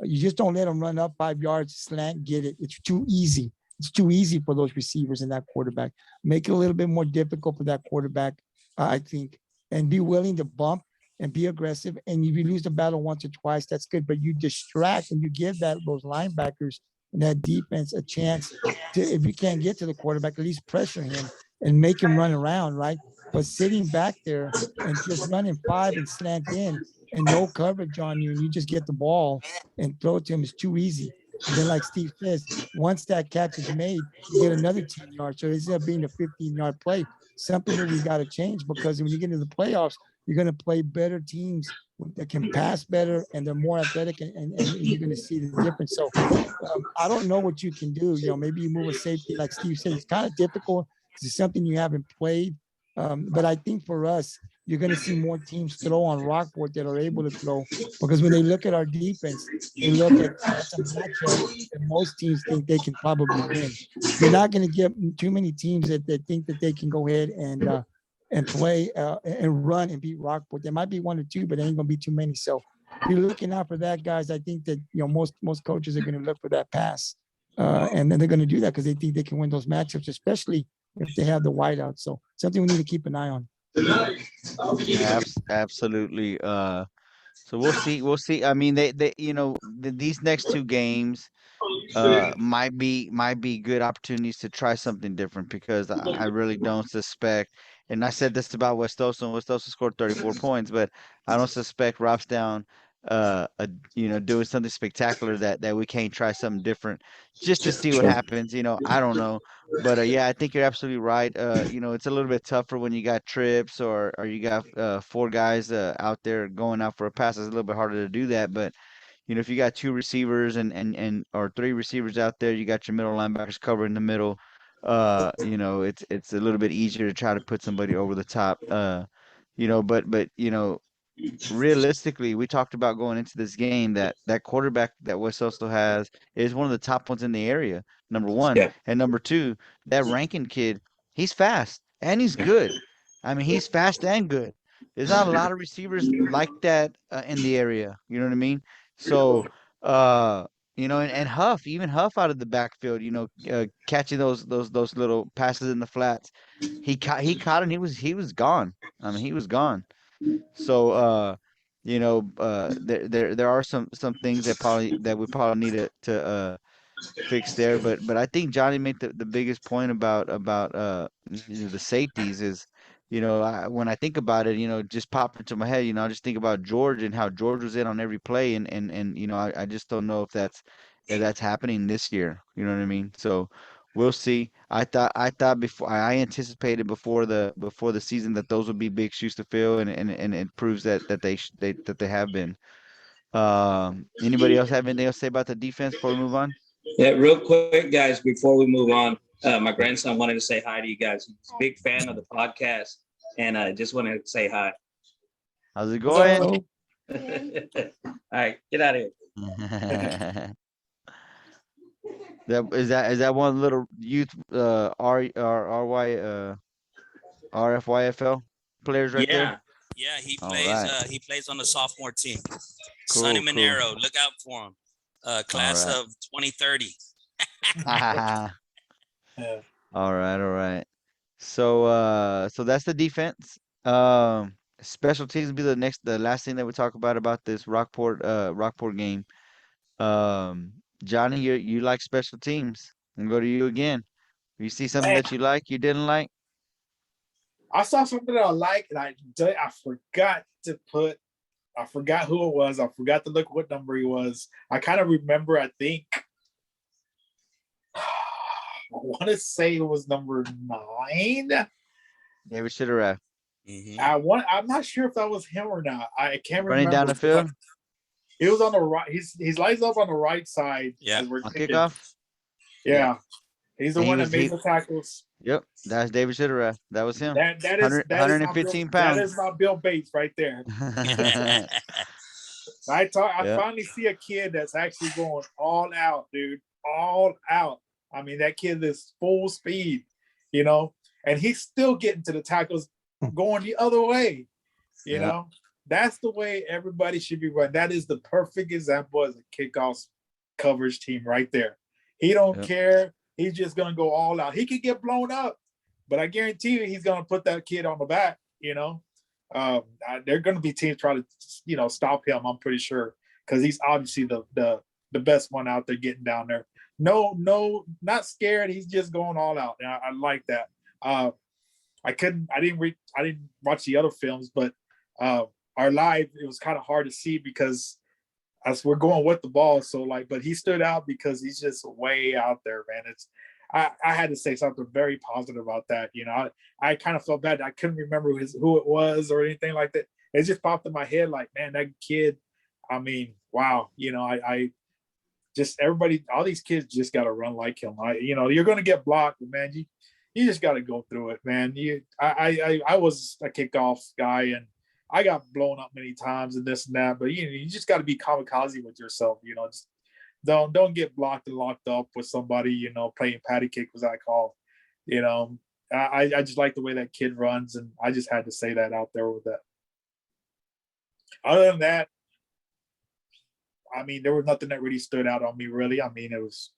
just don't let them run up 5 yards, slant, get it. It's too easy. It's too easy for those receivers and that quarterback. Make it a little bit more difficult for that quarterback, I think, and be willing to bump and be aggressive. And if you lose the battle once or twice, that's good. But you distract and you give those linebackers and that defense a chance to, if you can't get to the quarterback, at least pressure him and make him run around, right? But sitting back there and just running 5 and slant in and no coverage on you, and you just get the ball and throw it to him is too easy. And then, like Steve says, once that catch is made, you get another 10 yards. So it ends up being a 15-yard play. Something that we got to change, because when you get into the playoffs, you're going to play better teams that can pass better and they're more athletic, and you're going to see the difference. So I don't know what you can do. Maybe you move a safety, like Steve said. It's kind of difficult because it's something you haven't played. But I think for us, you're going to see more teams throw on Rockport that are able to throw, because when they look at our defense, they look at that's a matchup that most teams think they can probably win. You're not going to get too many teams that think that they can go ahead and play and run and beat Rockport. There might be 1 or 2, but there ain't going to be too many. So you're looking out for that, guys. I think that most coaches are going to look for that pass, and then they're going to do that because they think they can win those matchups, especially if they have the wideout. So something we need to keep an eye on. Absolutely. So we'll see. I mean, these next 2 games might be good opportunities to try something different, because I really don't suspect, and I said this about West Oso, and West Oso scored 34 points, but I don't suspect Robstown doing something spectacular that we can't try something different just to see what happens. I don't know. But yeah, I think you're absolutely right. It's a little bit tougher when you got trips or you got 4 guys out there going out for a pass. It's a little bit harder to do that. But if you got 2 receivers and or 3 receivers out there, you got your middle linebackers covering the middle. it's a little bit easier to try to put somebody over the top. But realistically, we talked about going into this game that that quarterback that West Oso has is one of the top ones in the area, number one. Yeah. And number two, that Rankin kid, he's fast and he's good. I mean, he's fast and good. There's not a lot of receivers like that in the area. You know what I mean? So, uh, and Huff, even Huff out of the backfield, catching those little passes in the flats. He caught and he was gone. I mean, he was gone. So there are some things that we probably need to fix there. But I think Johnny made the biggest point about the safeties is, when I think about it, just pop into my head, I just think about George and how George was in on every play and I just don't know if that's happening this year. You know what I mean? So we'll see. I thought before I anticipated before the season that those would be big shoes to fill, and it proves that they have been. Anybody else have anything else to say about the defense before we move on? Yeah, real quick, guys, before we move on, my grandson wanted to say hi to you guys. He's a big fan of the podcast, and I just wanted to say hi. How's it going? All right, get out of here. Is that one little youth RFYFL players right there? Yeah, he All plays. right. He plays on the sophomore team. Cool, Sonny cool. Monero, look out for him. Class right. of 2030. Yeah. All right. So that's the defense. Special teams will be the last thing that we talk about this Rockport game. Johnny, you like special teams. I'm gonna go to you again. You see something Man. that you didn't like? I saw something that I like, and I forgot who it was. I forgot to look what number he was. I kind of remember, I think, I want to say it was number 9. David Shitteraf. Mhm. I'm not sure if that was him or not. I can't Running remember. down the field It was on the right. He's lines up on the right side. Yeah. as we're on kicking. kickoff. Yeah. He's the And he one that was- made he- the tackles. Yep, that's David Shitteraf. That was him. That is 115 not Bill, pounds. That is not Bill Bates right there. I Yeah. finally see a kid that's actually going all out, dude. All out. I mean, that kid is full speed, and he's still getting to the tackles going the other way. Yeah. That's the way everybody should be run. That is the perfect example as a kickoff coverage team right there. He don't Yep. care. He's just gonna go all out. He could get blown up, but I guarantee you he's gonna put that kid on the back. There are gonna be teams trying to, stop him. I'm pretty sure because he's obviously the best one out there getting down there. No, not scared. He's just going all out. And I like that. I didn't watch the other films, but our live, it was kind of hard to see because as we're going with the ball. So but he stood out because he's just way out there, man. I had to say something very positive about that. I kind of felt bad. I couldn't remember who it was or anything like that. It just popped in my head like, man, that kid, I mean, wow. I just, everybody, all these kids just got to run like him. You're going to get blocked, but man, you just got to go through it, man. I was a kickoff guy and I got blown up many times and this and that, but you just got to be kamikaze with yourself. Just don't get blocked and locked up with somebody. Playing patty cake was I call. I just like the way that kid runs, and I just had to say that out there with that. Other than that, I mean, there was nothing that really stood out on me. Really, I mean, it was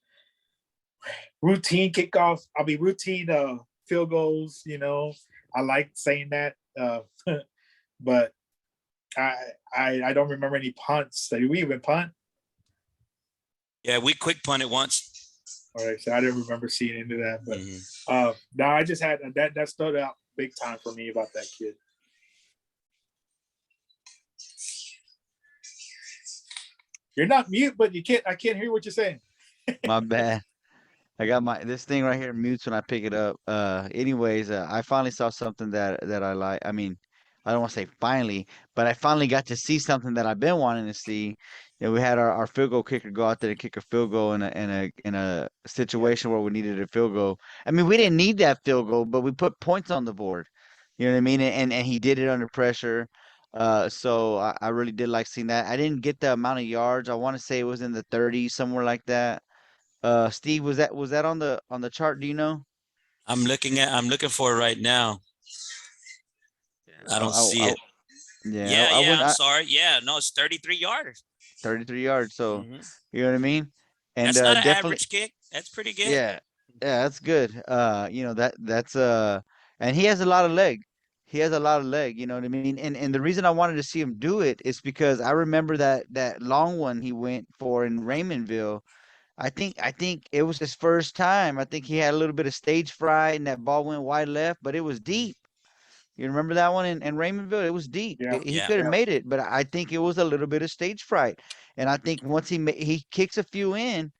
routine kickoffs. I mean, routine field goals. I like saying that. But I don't remember any punts. Did we even punt? Yeah, we quick punted once. All right, so I didn't remember seeing any of that. But Mhm. no, I just had that stood out big time for me about that kid. You're not mute, but I can't hear what you're saying. My bad. I got this thing right here mutes when I pick it up. Anyways, I finally saw something that I like. I mean, I don't want to say finally, but I finally got to see something that I've been wanting to see. We had our field goal kicker go out there and kick a field goal in a situation where we needed a field goal. I mean, we didn't need that field goal, but we put points on the board. You know what I mean? And he did it under pressure. So I really did like seeing that. I didn't get the amount of yards. I want to say it was in the 30s, somewhere like that. Steve, was that on the chart? Do you know? I'm looking for it right now. I don't see I it. yeah, Yeah, I yeah. wouldn't. I'm sorry. Yeah, no, it's 33 yards. 33 yards. So, Mhm. you know what I mean? And That's not an definitely, average kick. That's pretty good. yeah, yeah, that's good. That's and he has a lot of leg. He has a lot of leg, you know what I mean? And the reason I wanted to see him do it is because I remember that long one he went for in Raymondville. I think it was his first time. I think he had a little bit of stage fright and that ball went wide left, but it was deep. You remember that one in Raymondville? It was deep. Yeah. He Yeah. could have Yeah. made it, but I think it was a little bit of stage fright. And I think once he kicks a few in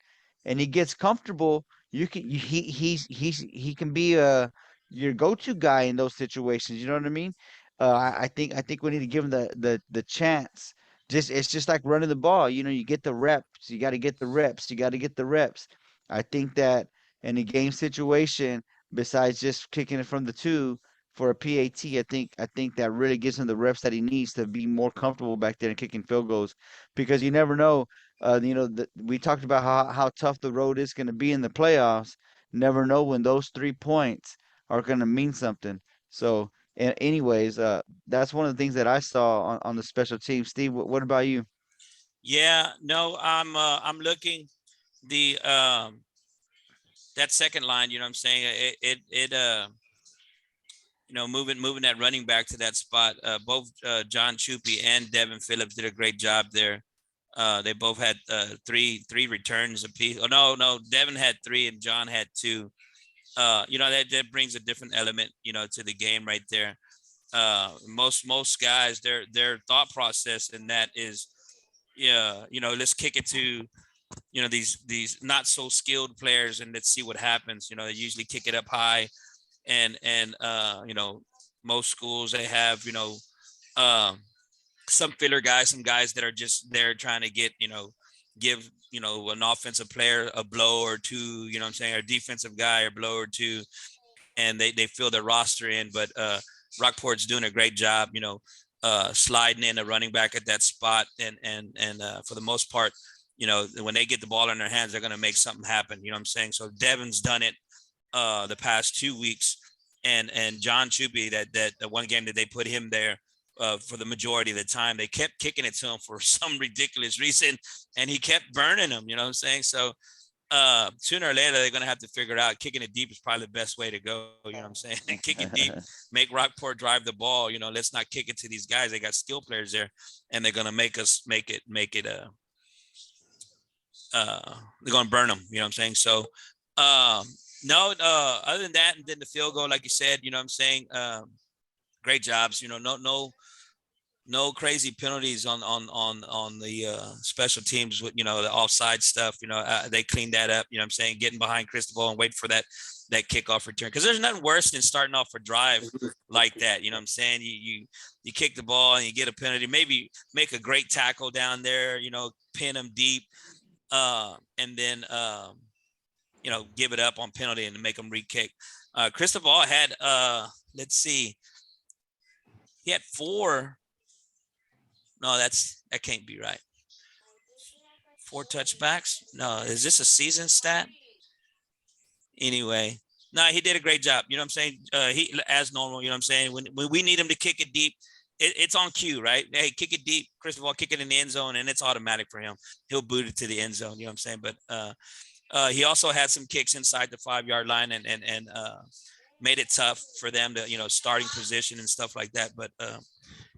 and he gets comfortable, he can be your go-to guy in those situations. You know what I mean? I think we need to give him the chance. It's just like running the ball. You know, you get the reps. You got to get the reps. You got to get the reps. I think that in a game situation, besides just kicking it from the two for a PAT, I think that really gives him the reps that he needs to be more comfortable back there and kicking field goals, because you never know. We talked about how tough the road is going to be in the playoffs. Never know when those 3 points are going to mean something. So, anyways, that's one of the things that I saw on the special team. Steve, what about you? Yeah. No, I'm looking the that second line. You know what I'm saying? Moving that running back to that spot. Both John Troopy and Devin Phillips did a great job there. They both had three returns apiece. Oh no, Devin had 3 and John had 2. That brings a different element, to the game right there. Most guys, their thought process in that is, yeah, let's kick it to, these not so skilled players and let's see what happens. They usually kick it up high, and most schools they have, um, some filler guys, some guys that are just there trying to give an offensive player a blow or two, what I'm saying, or a defensive guy a blow or two, and they fill their roster in. But Rockport's doing a great job, sliding in a running back at that spot, and for the most part, when they get the ball in their hands, they're going to make something happen. You know what I'm saying? So Devin's done it the past 2 weeks, and John Troopy, that the one game that they put him there for the majority of the time, they kept kicking it to him for some ridiculous reason, and he kept burning them. You know what I'm saying? So sooner or later they're going to have to figure it out. Kicking it deep is probably the best way to go. You know what I'm saying? And kick it deep, make Rockport drive the ball. Let's not kick it to these guys. They got skill players there, and they're going to make it they're going to burn them. You know what I'm saying? So no, other than that, and then the field goal, like you said, you know what I'm saying? Great jobs. No crazy penalties on the special teams with, the offside stuff. They cleaned that up. You know what I'm saying? Getting behind Cristobal and wait for that kickoff return, because there's nothing worse than starting off a drive like that. You know what I'm saying? You kick the ball and you get a penalty, maybe make a great tackle down there, pin them deep, and then give it up on penalty and make them re-kick. Cristobal had let's see, he had 4. No, that can't be right. 4 touchbacks? No, is this a season stat? Anyway, no, he did a great job. You know what I'm saying? He, as normal, you know what I'm saying? When we need him to kick it deep, it's on cue, right? Hey, kick it deep. Cristobal, kick it in the end zone, and it's automatic for him. He'll boot it to the end zone. You know what I'm saying? But he also had some kicks inside the 5-yard line and made it tough for them to, starting position and stuff like that. But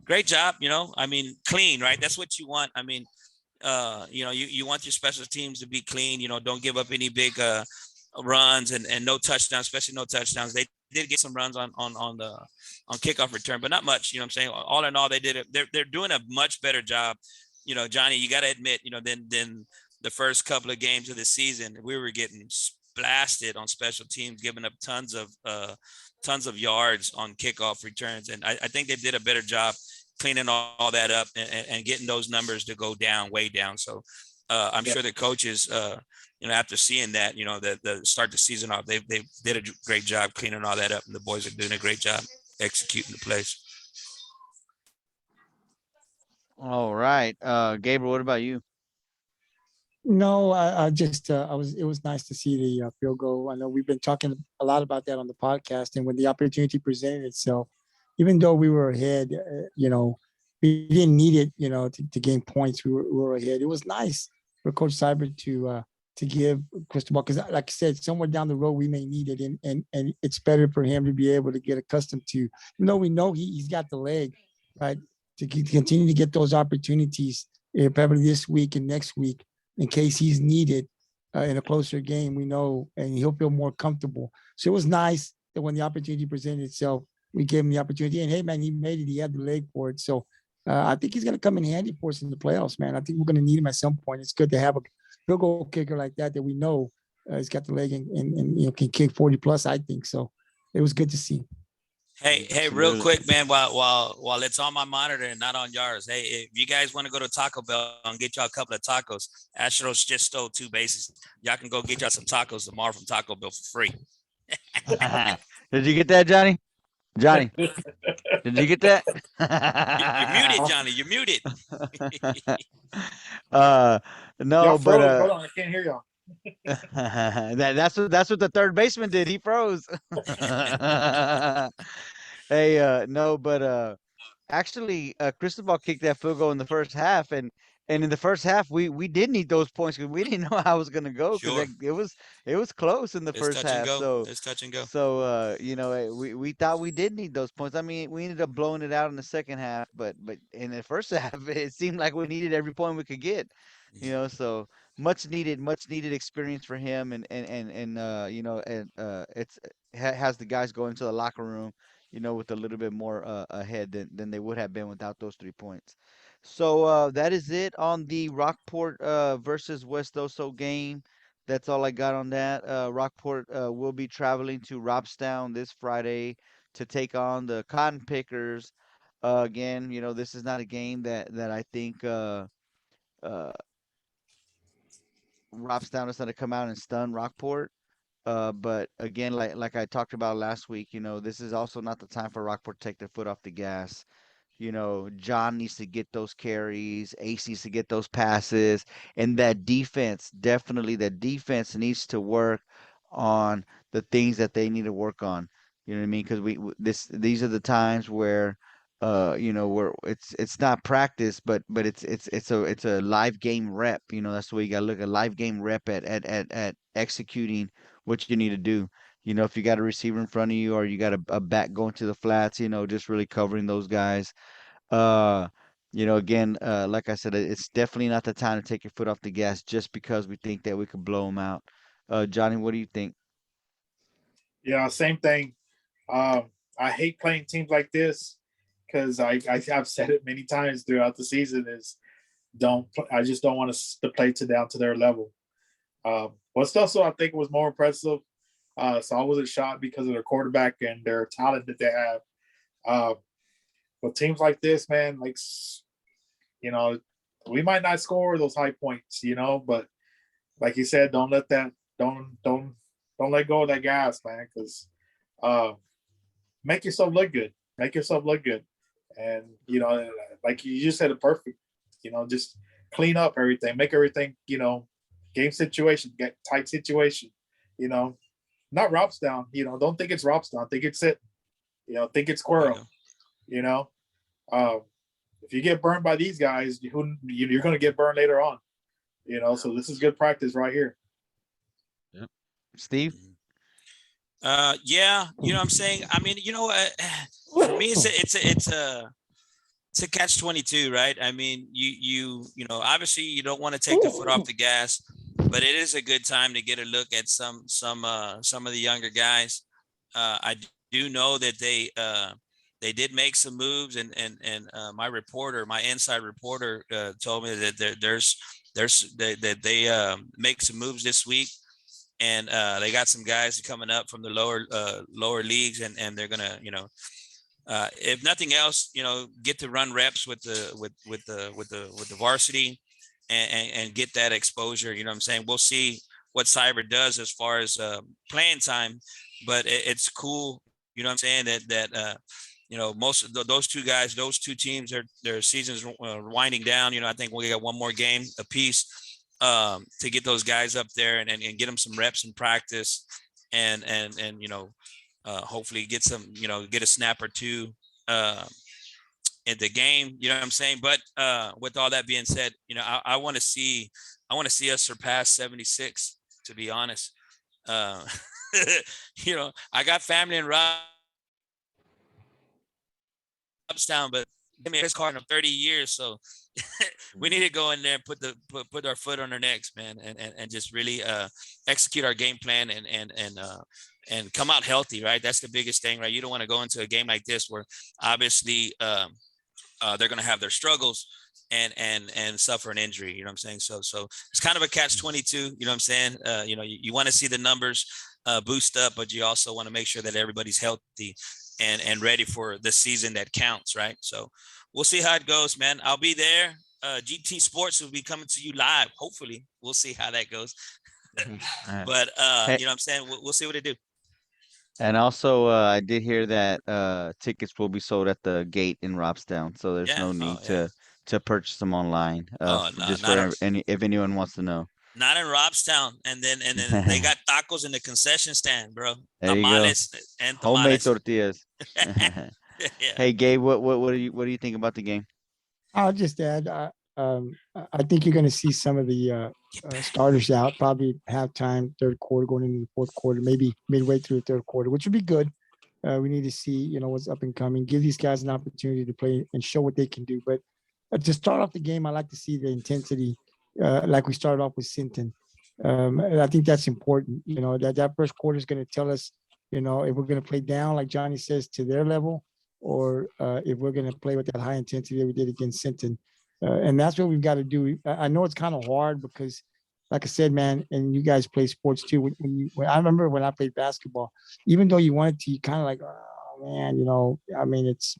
great job. I mean, clean, right? That's what you want. I mean, you want your special teams to be clean. Don't give up any big runs and no touchdowns, especially no touchdowns. They did get some runs on kickoff return, but not much. You know what I'm saying? All in all, they did it. They're doing a much better job. Johnny, you got to admit, than the first couple of games of the season, we were getting blasted on special teams, giving up tons of yards on kickoff returns. And I think they did a better job cleaning all that up and getting those numbers to go down, way down. So I'm sure the coaches, after seeing that, the start the season off, they did a great job cleaning all that up, and the boys are doing a great job executing the plays. All right. Gabriel, what about you? No, I just it was nice to see the field goal. I know we've been talking a lot about that on the podcast, and when the opportunity presented itself, even though we were ahead, we didn't need it, to gain points. We were ahead. It was nice for Coach Seibert to give Cristobal, because like I said, somewhere down the road we may need it, and it's better for him to be able to get accustomed to, even though we know he's got the leg, right, to continue to get those opportunities, probably this week and next week, in case he's needed in a closer game, we know, and he'll feel more comfortable. So it was nice that when the opportunity presented itself, we gave him the opportunity. And hey, man, he made it. He had the leg for it. So I think he's going to come in handy for us in the playoffs, man. I think we're going to need him at some point. It's good to have a field goal kicker like that we know he's got the leg and can kick 40 plus, I think. So it was good to see. Hey, real quick, man, while it's on my monitor and not on yours, hey, if you guys want to go to Taco Bell and get y'all a couple of tacos, Astros just stole 2 bases. Y'all can go get y'all some tacos tomorrow from Taco Bell for free. Did you get that, Johnny? Johnny, did you get that? You're muted, Johnny. You're muted. No, Y'all but froze. Hold on, I can't hear y'all. that's what the third baseman did. He froze. Hey, no, but actually, Cristobal kicked that field goal in the first half, and in the first half we did need those points because we didn't know how it was gonna go because Sure. it was close in the It's first touch and half. go. It's touch and go. So we thought we did need those points. I mean, we ended up blowing it out in the second half, but in the first half it seemed like we needed every point we could get. So much needed experience for him, and it's has the guys go into the locker room, with a little bit more ahead than they would have been without those 3 points. So that is it on the Rockport versus West Oso game. That's all I got on that. Rockport will be traveling to Robstown this Friday to take on the Cotton Pickers. Again, this is not a game that I think uh, Robstown is going to come out and stun Rockport. But again, like I talked about last week, this is also not the time for Rockport to take their foot off the gas. John needs to get those carries, Ace needs to get those passes, and that defense, definitely that defense needs to work on the things that they need to work on. You know what I mean? Because these are the times where where it's not practice, but it's a live game rep. That's the way you gotta look at live game rep at executing what you need to do. If you got a receiver in front of you or you got a back going to the flats, just really covering those guys. Uh, again, like I said, it's definitely not the time to take your foot off the gas just because we think that we could blow them out. Johnny, what do you think? Yeah, same thing. I hate playing teams like this because I've said it many times throughout the season is I just don't want us to play down to their level. What's also I think was more impressive. So I wasn't shocked because of their quarterback and their talent that they have. But teams like this, man, we might not score those high points, but like you said, don't let go of that gas, man, because make yourself look good. Make yourself look good. And, like you just said it perfect, just clean up everything, make everything, game situation, get tight situation, not Robstown, don't think it's Robstown, think it's it, think it's Squirrel, if you get burned by these guys, you're going to get burned later on, so this is good practice right here. Yep. Steve? Yeah, you know what I'm saying? I mean, for me, it's a catch-22, right? I mean, you obviously you don't want to take the foot off the gas, but it is a good time to get a look at some of the younger guys. I do know that they did make some moves, and my inside reporter told me that they make some moves this week. and they got some guys coming up from the lower leagues, and they're gonna, if nothing else, get to run reps with the varsity, and get that exposure. You know what I'm saying? We'll see what Cyber does as far as playing time, but it's cool. You know what I'm saying? That most of those two guys, those two teams, their seasons winding down. I think we got one more game apiece to get those guys up there and get them some reps and practice, and hopefully get some, get a snap or two in the game. You know what I'm saying? But with all that being said, I want to see us surpass 76. To be honest, I got family in Robstown, but give me a card in 30 years, so we need to go in there and put our foot on our necks, man, and just really execute our game plan and come out healthy, right? That's the biggest thing, right? You don't want to go into a game like this where obviously they're going to have their struggles and suffer an injury. You know what I'm saying? So it's kind of a catch-22. You know what I'm saying? You want to see the numbers boost up, but you also want to make sure that everybody's healthy and ready for the season that counts, right? So we'll see how it goes, man. I'll be there. GT Sports will be coming to you live. Hopefully, we'll see how that goes. But Hey. you know what I'm saying? We'll see what they do. And also, I did hear that tickets will be sold at the gate in Robstown, so there's Yeah. no need Yeah. to purchase them online. No, Just not for if anyone wants to know. not in Robstown. And then they got tacos in the concession stand, bro. There you go. Tamales and Homemade tamales. tortillas. Yeah. Hey, Gabe, what do you think about the game? I'll just add, I think you're going to see some of the starters out, probably halftime, third quarter, going into the fourth quarter, maybe midway through the third quarter, which would be good. We need to see, what's up and coming, give these guys an opportunity to play and show what they can do. But to start off the game, I like to see the intensity, like we started off with Sinton. And I think that's important. That first quarter is going to tell us, if we're going to play down, like Johnny says, to their level, or if we're going to play with that high intensity that we did against Sinton. And that's what we've got to do. I know it's kind of hard because, like I said, man, and you guys play sports too. When I remember when I played basketball, even though you wanted to, you kind of like, oh man, it's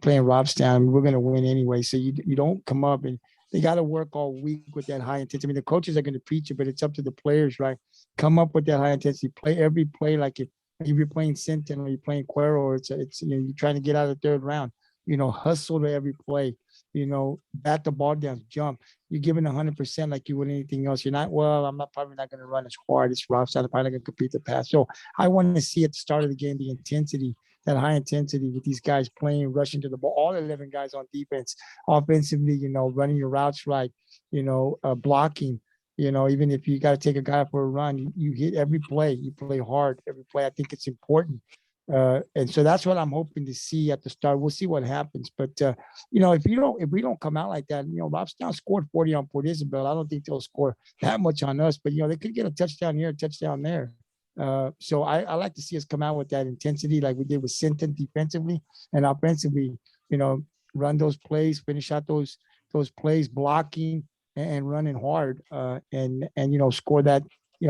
playing Robstown. We're going to win anyway. So you don't come up, and they got to work all week with that high intensity. I mean, the coaches are going to preach it, but it's up to the players, right? Come up with that high intensity, play every play like if you're playing Sinton or you're playing Cuero, it's you're trying to get out of the third round. Hustle to every play. Bat the ball down, jump. You're giving 100% like you would anything else. You're not, I'm probably not going to run as hard. It's rough. I'm probably not going to compete the pass. So I want to see at the start of the game the intensity, that high intensity with these guys playing, rushing to the ball. All 11 guys on defense, offensively, running your routes right, blocking. Even if you got to take a guy for a run, you hit every play. You play hard every play. I think it's important. And so that's what I'm hoping to see at the start. We'll see what happens. But if we don't come out like that, Robstown scored 40 on Port Isabel. I don't think they'll score that much on us. But they could get a touchdown here, a touchdown there. So I like to see us come out with that intensity, like we did with Sinton defensively and offensively. Run those plays, finish out those plays, blocking and running hard, and score that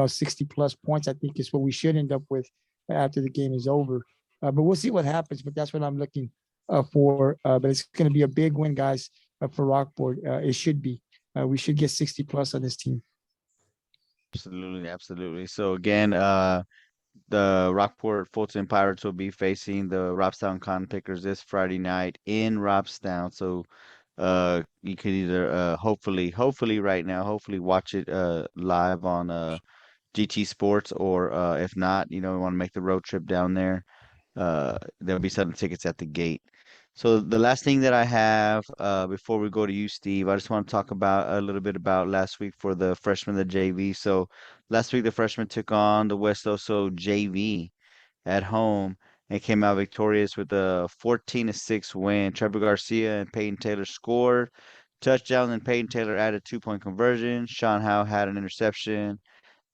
60 plus points. I think is what we should end up with after the game is over. But we'll see what happens. But that's what I'm looking for. But it's going to be a big win, guys, for Rockport. It should be. We should get 60 plus on this team. Absolutely. So again, the Rockport-Fulton Pirates will be facing the Robstown Cotton Pickers this Friday night in Robstown. So you could either hopefully right now, watch it live on GT Sports, or if not, we want to make the road trip down there. There'll be selling tickets at the gate. So the last thing that I have before we go to you, Steve, I just want to talk about a little bit about last week for the freshmen, the JV. So last week the freshmen took on the West Oso JV at home and came out victorious with a 14-6 win. Trevor Garcia and Peyton Taylor scored touchdowns, and Peyton Taylor added 2-point conversion. Sean Howe had an interception,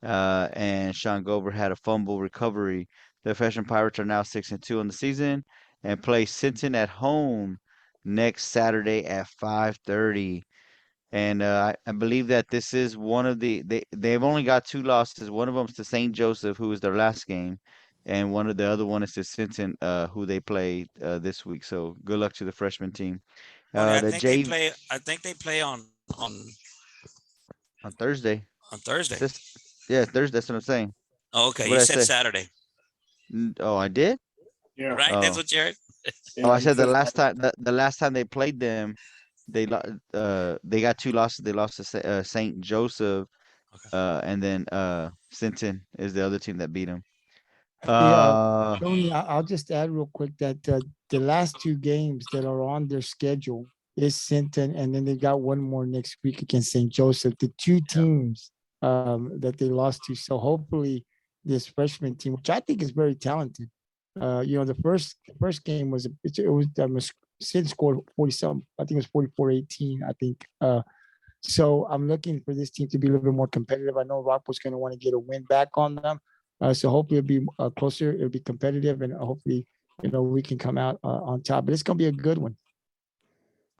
and Sean Gober had a fumble recovery. The Freshmen Pirates are now 6-2 on the season and play Sinton at home next Saturday at 5:30. And I believe that this is one of they've only got 2 losses. One of them's to St. Joseph, who was their last game, and the other one is to Sinton, who they played this week. So good luck to the freshman team. Tony, I The think they J play. I think they play on on Thursday. on It Thursday. says, yeah, Thursday. That's what I'm saying. Oh, okay, What you did I said say? Saturday, Oh, I did. Yeah. right? That's Oh, what you heard. oh, Yeah. I He said the says last time the last time they played them, they got 2 losses. They lost to St. Joseph, Okay. and then Sinton is the other team that beat them. Hey, Uh, Tony, I'll just add real quick that the last 2 games that are on their schedule is Sinton, and then they got one more next week against St. Joseph. The two teams that they lost to. So hopefully, this freshman team, which I think is very talented, the first game was Sinton scored 40 something. I think it was 44-18. I think. So I'm looking for this team to be a little bit more competitive. I know Rockport's going to want to get a win back on them. So hopefully it'll be closer. It'll be competitive, and hopefully, we can come out on top. But it's going to be a good one.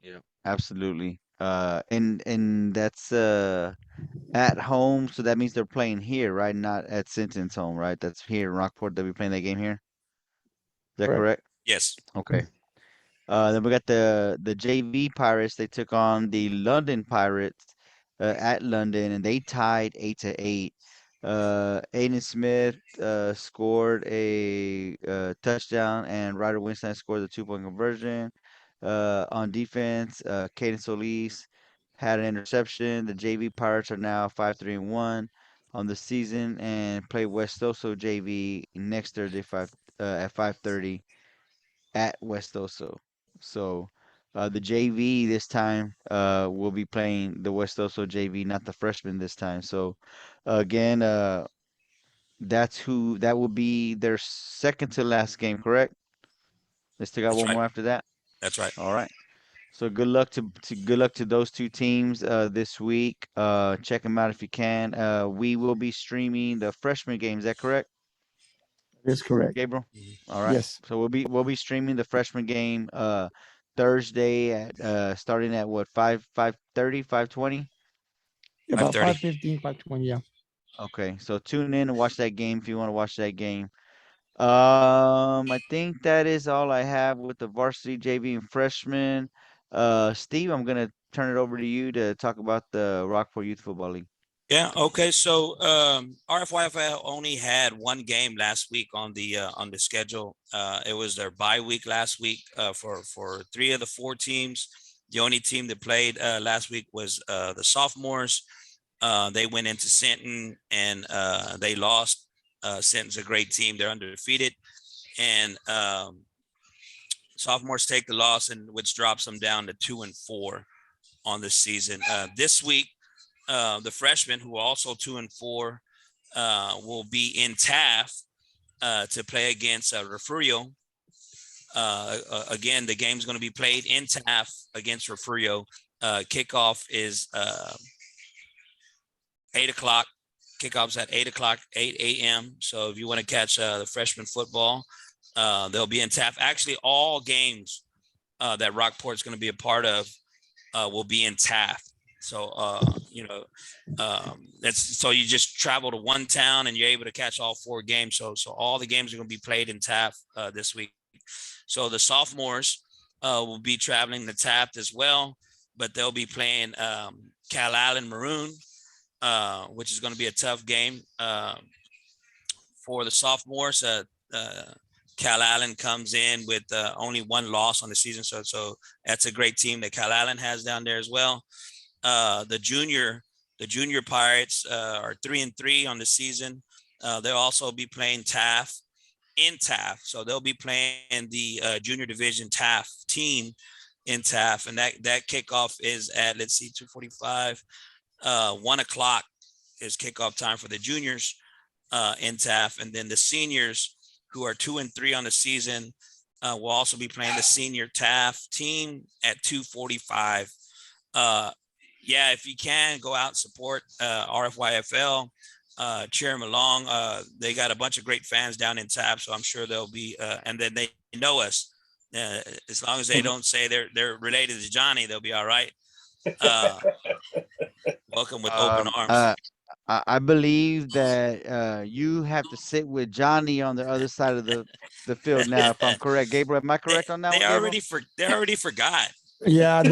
yeah, absolutely. And that's at home, so that means they're playing here, right? Not at Sinton's home, right? That's here in Rockport. They'll be playing that game here. Is that Correct. correct? Yes. Okay. Then we got the JV Pirates. They took on the London Pirates at London, and they tied 8-8. Aiden Smith scored a touchdown, and Ryder Winston scored the 2-point conversion. On defense, Caden Solis had an interception. The JV Pirates are now 5-3-1 on the season, and play West Oso JV next Thursday at 5:30 at West Oso. So the JV this time will be playing the West Oso JV, not the freshman this time. So again, that will be their second to last game, correct? They still got That's one right. more after that. That's right. All right. So good luck to those 2 teams this week. Check them out if you can. We will be streaming the freshman game. Is that correct, That's correct. Gabriel? Mhm. All right. Yes. So we'll be streaming the freshman game Thursday at starting at what 5:30, 5:20? About 5:30. 5:15, 5:20. Yeah. Okay. So tune in and watch that game if you want to watch that game. I think that is all I have with the varsity JV and freshman. Steve, I'm gonna turn it over to you to talk about the Rockport Youth Football League. Yeah. Okay. So RFYFL only had one game last week on the schedule. It was their bye week last week for 3 of the 4 teams. The only team that played last week was the sophomores. They went into Sinton and they lost. Sinton's a great team. They're undefeated. And sophomores take the loss, and which drops them down to 2-4 on the season. This week, the freshmen, who are also 2-4, will be in Taft to play against Refugio. Again, the game's going to be played in Taft against Refugio. Kickoff is 8 o'clock. Kickoff's at 8 o'clock, 8 a.m. So if you want to catch the freshman football, they'll be in Taft. Actually, all games that Rockport's going to be a part of will be in Taft. So, that's so you just travel to one town and you're able to catch all 4 games. So all the games are going to be played in Taft this week. So the sophomores will be traveling to Taft as well, but they'll be playing Cal Allen Maroon, which is going to be a tough game for the sophomores. Cal Allen comes in with only 1 loss on the season, so that's a great team that Cal Allen has down there as well. The junior Pirates are 3-3 on the season. They'll also be playing Taft in Taft, so they'll be playing the junior division Taft team in Taft, and that kickoff is at 2:45. 1 o'clock is kickoff time for the juniors in Taft, and then the seniors, who are 2-3 on the season, will also be playing the senior Taft team at 2:45. Yeah, if you can go out and support RFYFL, cheer them along. They got a bunch of great fans down in Taft, so I'm sure they'll be. And then they know us. As long as they don't say they're related to Johnny, they'll be all right. welcome with open arms. I believe that you have to sit with Johnny on the other side of the field now, if I'm correct. Gabriel, am I correct on that one, Gabriel? They already forgot. Yeah,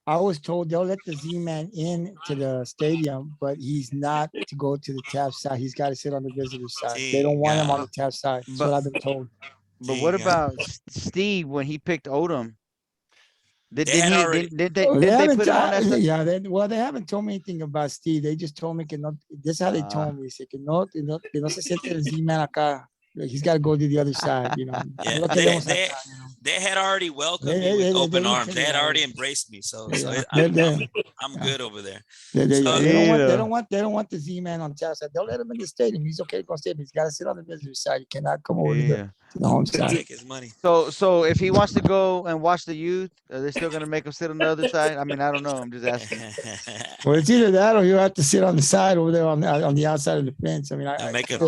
I was told they'll let the Z-Man in to the stadium, but he's not to go to the tap side. He's got to sit on the visitor side. They don't want him on the tap side. That's what I've been told. But what about Steve when he picked Odom? Did They had already- they put him on that side? Yeah, they haven't told me anything about Steve. They just told me que no. This is how they told me. Dice que no se siente el Z-Man acá. He's got to go to the other side, you know. Yeah, Lo que vemos acá, you know. they had already welcomed They- me with they- open they- arms. They had yeah. already embraced me. So Yeah. I'm good over there. They So- don't want the Z-Man on tap side. They'll let him in the stadium. He's okay to go stadium. He's got to sit on the visitor side. He cannot come over to the home side. Take his money. So if he wants to go and watch the youth, are they still gonna make him sit on the other side? I mean, I don't know. I'm just asking. Well, it's either that or you have to sit on the side over there on the outside of the fence. I mean, And make him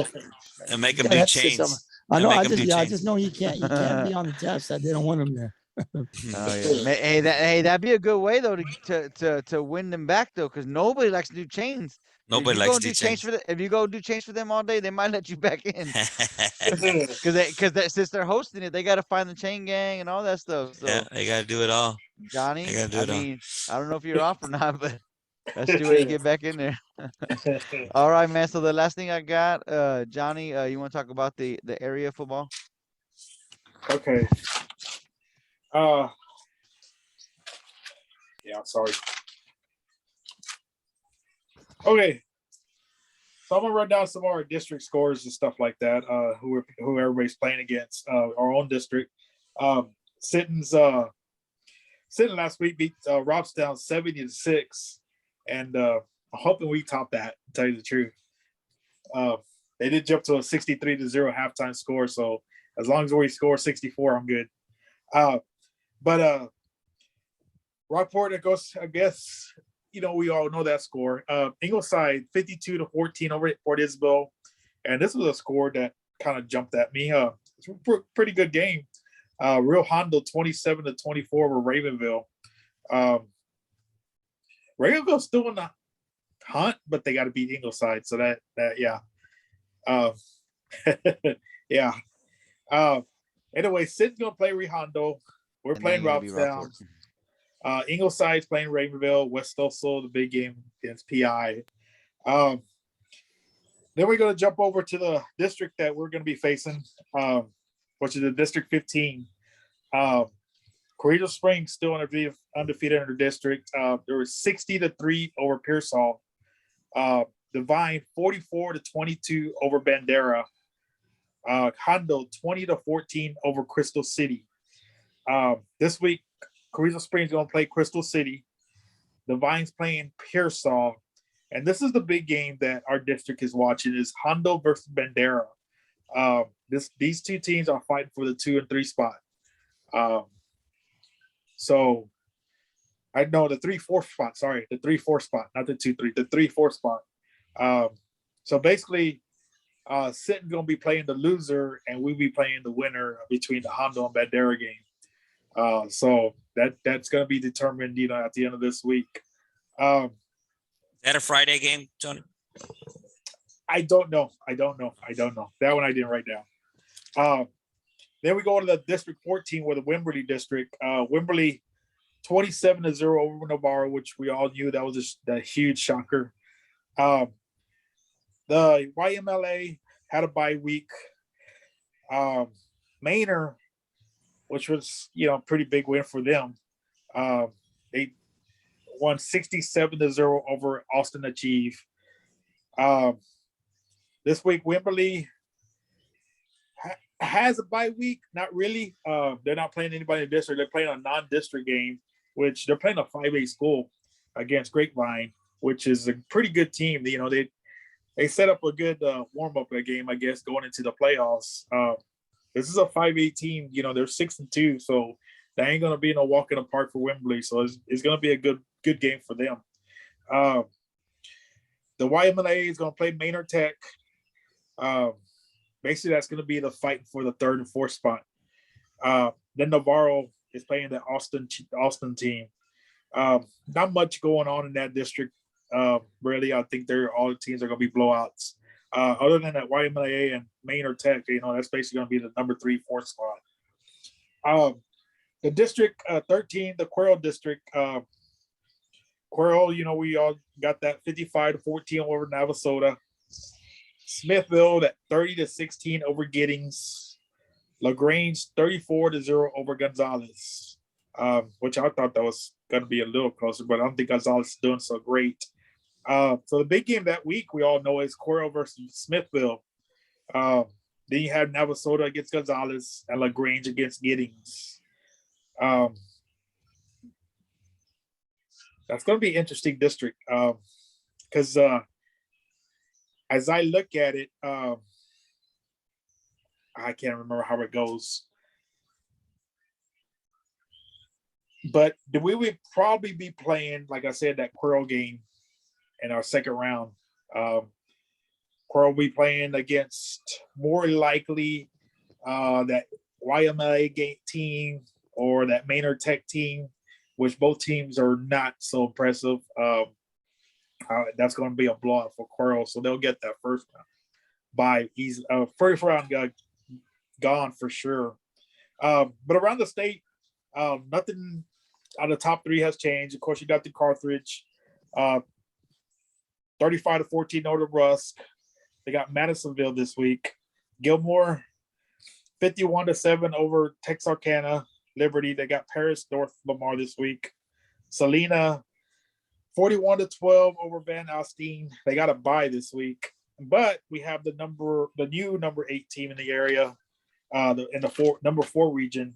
Yeah, do that's just chains. I know. make I him do just chains. just know he can't be on the tap side. They don't want him there. Oh yeah. Hey, that'd be a good way though to win them back though, because nobody likes to do chains. Nobody likes to do chains. If you go do chains for them all day, they might let you back in. Because since they're hosting it, they got to find the chain gang and all that stuff. So Yeah, they gotta do it all. Johnny, They gotta do I it all. mean, I don't know if you're off or not, but that's the way you get back in there. All right, man. So the last thing I got, Johnny, you want to talk about the area football? Okay. Yeah, I'm sorry. Okay. So I'm gonna run down some of our district scores and stuff like that. Who everybody's playing against. Our own district. Sinton last week beat Robstown 70-6, and I'm hoping we top that. To tell you the truth, they did jump to a 63-0 halftime score. So as long as we score 64, I'm good. But Rockport, it goes, I guess, we all know that score. Ingleside 52-14 over at Port Isabel. And this was a score that kind of jumped at me. It's a pretty good game. Real Hondo 27-24 over Ravenville. Ravenville's still in the hunt, but they got to beat Ingleside. So that yeah. Yeah. Anyway, Sid's gonna play Hondo. We're playing Robstown. Ingleside's playing Ravenville. West Oso, the big game against PI. Then we're gonna jump over to the district that we're gonna be facing, which is the District 15. Corrido Springs still undefeated in their district. There was 60-3 over Pearsall. Divine 44-22 over Bandera. Hondo 20-14 over Crystal City. This week, Corrido Springs is going to play Crystal City. Divine's playing Pearsall. And this is the big game that our district is watching is Hondo versus Bandera. These two teams are fighting for the 2 and 3 spot. So I know the 3-4 spot. Sorry, the 3-4 spot, not the 2-3. The 3-4 spot. So basically, Sinton's gonna be playing the loser, and we'll be playing the winner between the Hondo and Bandera game. So that's gonna be determined, at the end of this week. Is that a Friday game, Tony? I don't know. That one I didn't write down. Then we go to the District 14 with the Wimberley district. Wimberley 27-0 over Navarro, which we all knew that was just a huge shocker. The YMLA had a bye week. Manor, which was pretty big win for them. They won 67-0 over Austin Achieve. This week Wimberley has a bye week. Not really. They're not playing anybody in the district. They're playing a non-district game, which they're playing a 5A school against Grapevine, which is a pretty good team. They set up a good warm-up game, I guess, going into the playoffs. This is a 5A team. They're 6-2, so that ain't gonna be no walk in the park for Wimberley. So it's gonna be a good game for them. The YMLA is gonna play Maynard Tech. Basically, that's gonna be the fight for the 3rd and 4th spot. Then Navarro is playing the Austin team. Not much going on in that district. Really, I think all the teams are going to be blowouts. Other than that YMLA and Maynard Tech, that's basically going to be the number 3, 4 spot. The district 13, the Quirrell district. Quirrell, we all got that 55-14 over Navasota. Smithville that 30-16 over Giddings. LaGrange 34-0 over Gonzales, which I thought that was going to be a little closer, but I don't think Gonzales is doing so great. So the big game that week we all know is Quirrell versus Smithville. Then you have Navasota against Gonzales and LaGrange against Giddings. That's going to be an interesting district because as I look at it, I can't remember how it goes. But we would probably be playing, like I said, that Quirrell game in our second round. Quirrell will be playing against more likely that YMLA team or that Maynard Tech team, which both teams are not so impressive. That's going to be a blowout for Quirrell, so they'll get that first round bye. He's first round gone for sure. But around the state, nothing out of the top 3 has changed. Of course, you got the Carthage, 35-14 over Rusk. They got Madisonville this week. Gilmore, 51-7 over Texarkana. Liberty, they got Paris North Lamar this week. Salina, 41-12 over Van Alstyne. They got a bye this week. But we have the new number 8 team in the area, in the number 4 region.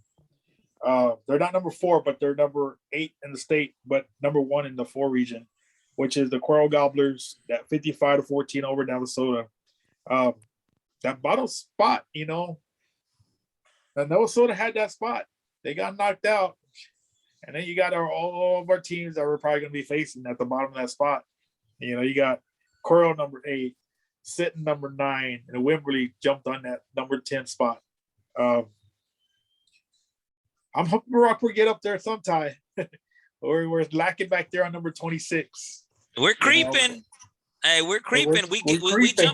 They're not number 4, but they're number 8 in the state, but number 1 in the 4 region, which is the Quirrell Gobblers, that 55-14 over Navasota. That bottom spot, Navasota had that spot. They got knocked out. And then you got all of our teams that we're probably going to be facing at the bottom of that spot. You got Quirrell number 8, Sinton number 9, and Wimberley jumped on that number 10 spot. I'm hoping Rockport get up there sometime. Or we're lacking back there on number 26. We're creeping. Hey, we're creeping.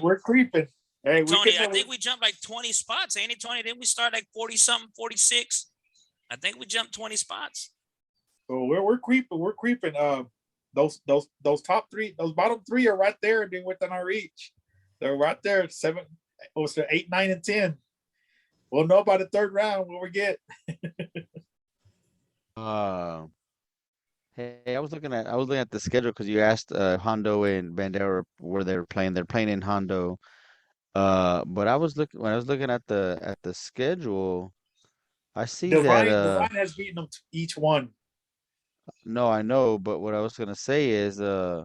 We're creeping. Hey, Tony, I think we jumped like 20 spots. Ain't it, Tony? Didn't we start like 40-something, 46? I think we jumped 20 spots. So we're creeping. We're creeping. Those top 3, those bottom 3 are right there and within our reach. They're right there. 7, 8, 9, and 10. We'll know by the 3rd round what we get. Hey, I was looking at the schedule because you asked Hondo and Bandera where they were playing. They're playing in Hondo. But when I was looking at the schedule, I see Divine that has beaten them each one. no, I know, but what I was gonna say is I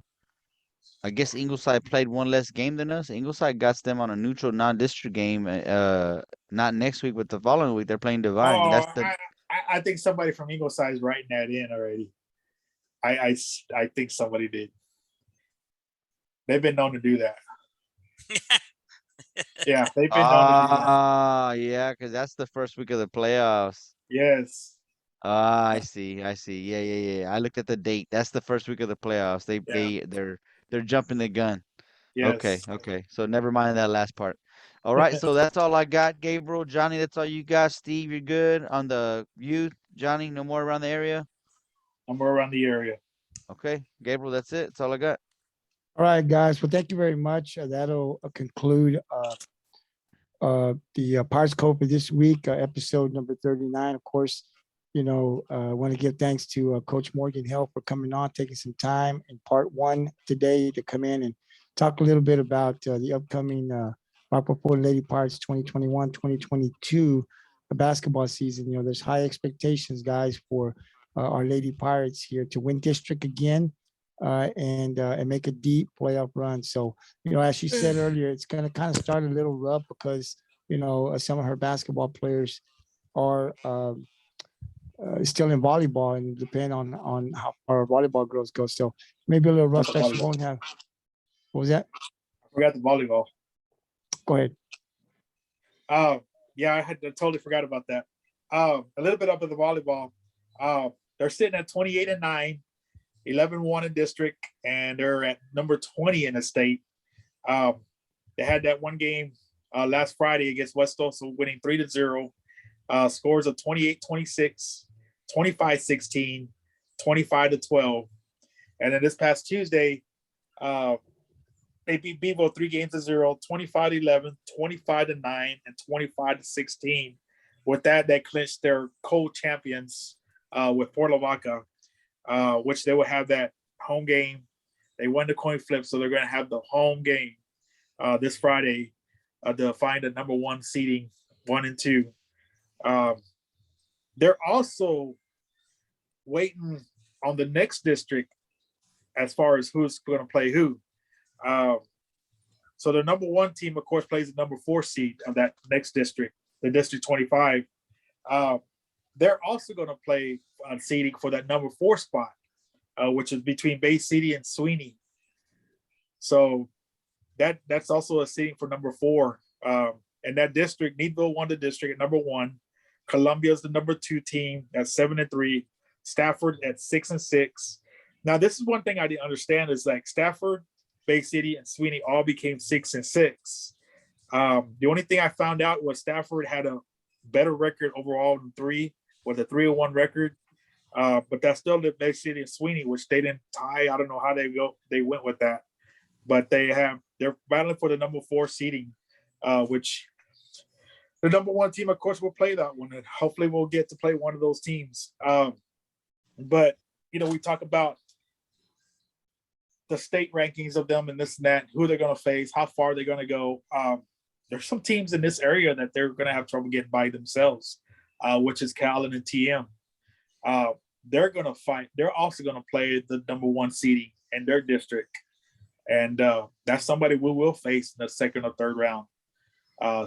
guess Ingleside played one less game than us. Ingleside got them on a neutral non-district game. Not next week, but the following week they're playing Divine. Oh, I think somebody from Ingleside is writing that in already. I think somebody did. They've been known to do that. Yeah, they've been known to do that. Yeah, because that's the first week of the playoffs. Yes. I see. Yeah. I looked at the date. That's the first week of the playoffs. They're jumping the gun. Yes. Okay. So never mind that last part. All right, so that's all I got. Gabriel, Johnny, that's all you got. Steve, you're good on the youth. Johnny, no more around the area. Somewhere around the area. Okay, Gabriel, that's it. That's all I got. All right, guys. Well, thank you very much. That'll conclude the Pirates Cove for this week, episode number 39. Of course, I want to give thanks to Coach Morgan Hill for coming on, taking some time in part 1 today to come in and talk a little bit about the upcoming Rockport-Fulton Lady Pirates 2021-2022 basketball season. There's high expectations, guys, for our Lady Pirates here to win district again and make a deep playoff run. So, as she said earlier, it's going to kind of start a little rough because, some of her basketball players are still in volleyball and depend on how our volleyball girls go. So maybe a little rough stretch. You won't have. What was that? I forgot the volleyball. Go ahead. Yeah, I totally forgot about that. A little bit up at the volleyball. They're sitting at 28-9. 11-1 in district, and they're at number 20 in the state. They had that one game last Friday against West Oso, winning 3-0. Scores of 28-26, 25-16, 25-12. And then this past Tuesday, they beat Bevo 3-0, 25-11, 25-9, and 25-16. With that, they clinched their co-champions with Port Lavaca, which they will have that home game. They won the coin flip, so they're going to have the home game this Friday to find the number one seeding, 1 and 2. They're also waiting on the next district as far as who's going to play who. So the number 1 team, of course, plays the number 4 seed of that next district, the District 25. They're also going to play on seeding for that number 4 spot, which is between Bay City and Sweeney. So that's also a seeding for number 4. And that district, Needville won the district at number 1. Columbia is the number 2 team at 7-3. Stafford at 6-6. Now, this is one thing I didn't understand is like Stafford, Bay City, and Sweeney all became 6-6. The only thing I found out was Stafford had a better record overall than 3 with a 3-1 record. But that's still the Bay City and Sweeney, which they didn't tie. I don't know how they went with that. But they're battling for the number 4 seeding, which the number 1 team, of course, will play that one, and hopefully we'll get to play one of those teams. But we talk about the state rankings of them and this and that, who they're going to face, how far they're going to go. There's some teams in this area that they're going to have trouble getting by themselves, which is Callan and TM. They're going to fight. They're also going to play the number 1 seeding in their district. And that's somebody we will face in the second or third round.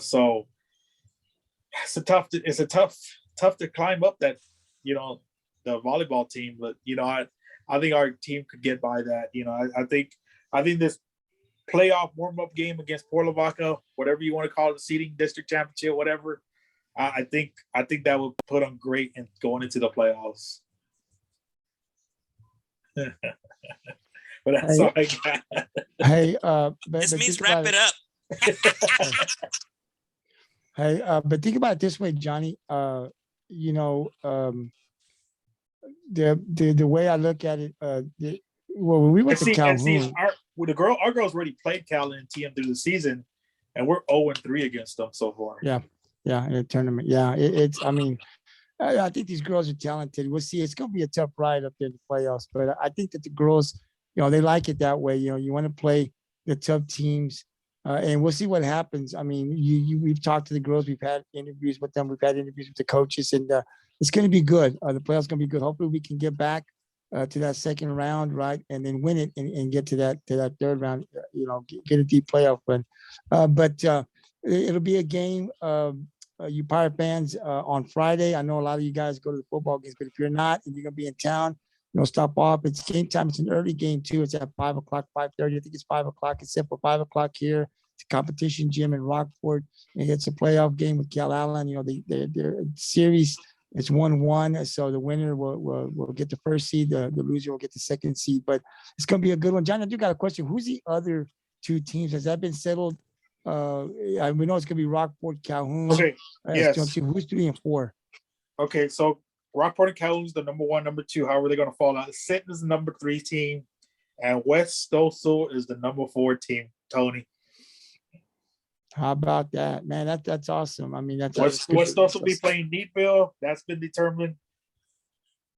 So it's a tough to climb up that, the volleyball team, but I think our team could get by that. I think this playoff warm-up game against Port Lavaca, whatever you want to call it, the seeding district championship, whatever, I think that would put them great in going into the playoffs. But that's all I got. Hey, This means wrap it up. Hey, but think about it this way, Johnny. The way I look at it, when we went to Calhoun, our girls already played Cal and TM through the season, and we're 0-3 against them so far. Yeah, in a tournament. Yeah, I think these girls are talented. We'll see. It's going to be a tough ride up there in the playoffs, but I think that the girls, they like it that way. You want to play the tough teams, and we'll see what happens. I mean, we've talked to the girls. We've had interviews with them. We've had interviews with the coaches, and it's going to be good. The playoffs going to be good. Hopefully, we can get back to that second round, right, and then win it and get to that third round. Get a deep playoff win. But it'll be a game. You Pirate fans on Friday. I know a lot of you guys go to the football games, but if you're not and you're gonna be in town, stop off. It's game time. It's an early game too. It's at 5 o'clock, 5:30. I think it's 5 o'clock. It's set for 5 o'clock here. It's a competition gym in Rockford, and it's a playoff game with Cal Allen. Their series is 1-1, so the winner will get the first seed. The loser will get the second seed. But it's gonna be a good one. John, I do got a question. Who's the other 2 teams? Has that been settled? We know it's gonna be Rockport, Calhoun. Okay. Yes. Who's 3 and 4? Okay, so Rockport and Calhoun's the number 1, number 2. However, they're going to fall out. Sinton is the number 3 team, and West Oso is the number 4 team. Tony, how about that, man? That's awesome. I mean, that's West Oso will be playing Needville. That's been determined,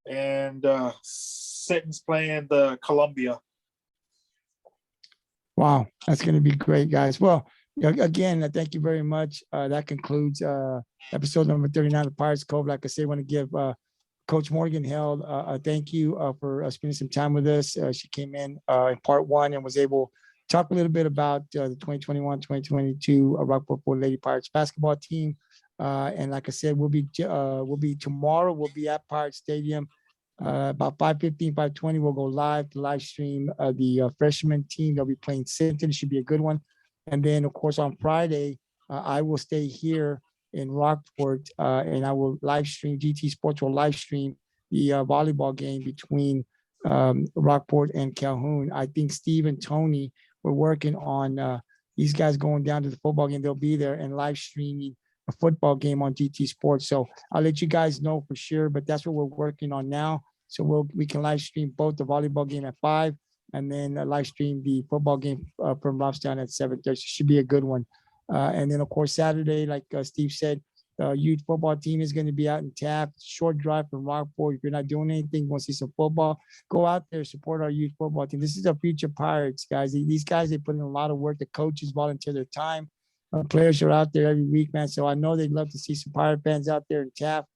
and Sinton's playing the Columbia. Wow, that's going to be great, guys. Well, again, thank you very much. That concludes episode number 39 of Pirates Cove. Like I say, I want to give Coach Morgan Held a thank you for spending some time with us. She came in part 1 and was able to talk a little bit about the 2021-2022 Rockport-Fulton Lady Pirates basketball team. And like I said, we'll be tomorrow. We'll be at Pirate Stadium about 5:15, 5:20. We'll go live to live stream the freshman team. They'll be playing Sinton. It should be a good one. And then, of course, on Friday, I will stay here in Rockport, and I will live stream. GT Sports will live stream the volleyball game between Rockport and Calhoun. I think Steve and Tony were working on these guys going down to the football game. They'll be there and live streaming a football game on GT Sports. So I'll let you guys know for sure, but that's what we're working on now. So we can live stream both the volleyball game at 5 and then live stream the football game from Robstown at 7:30. Should be a good one. And then of course Saturday, like Steve said, the youth football team is going to be out in Taft. Short drive from Rockport. If you're not doing anything, want to see some football, go out there, support our youth football team. This is our future Pirates, guys. These guys, they put in a lot of work. The coaches volunteer their time. Players are out there every week, man. So I know they'd love to see some Pirate fans out there in Taft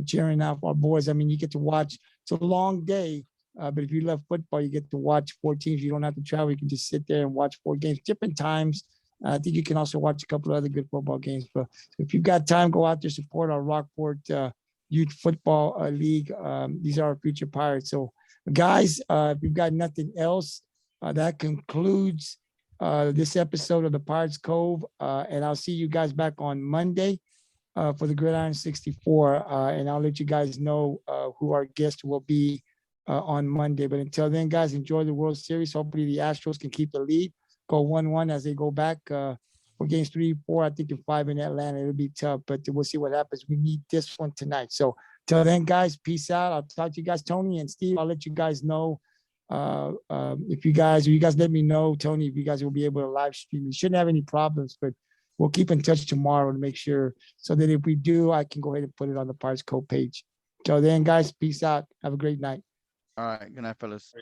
cheering out our boys. I mean, you get to watch. It's a long day, but if you love football, you get to watch 4 teams. You don't have to travel. You can just sit there and watch 4 games, different times. I think you can also watch a couple of other good football games. But if you've got time, go out there, support our Rockport Youth Football League. These are our future Pirates. So, guys, if you've got nothing else, that concludes this episode of the Pirates Cove. And I'll see you guys back on Monday for the Gridiron 64. And I'll let you guys know who our guest will be on Monday. But until then, guys, enjoy the World Series. Hopefully the Astros can keep the lead. Go 1-1 as they go back for games 3, 4, I think, and 5 in Atlanta. It'll be tough, but we'll see what happens. We need this one tonight. So till then, guys, peace out. I'll talk to you guys, Tony and Steve. I'll let you guys know if you guys let me know, Tony, if you guys will be able to live stream. You shouldn't have any problems, but we'll keep in touch tomorrow to make sure so that if we do, I can go ahead and put it on the Pirates Code page. Till then, guys, peace out. Have a great night. All right. Good night, fellas.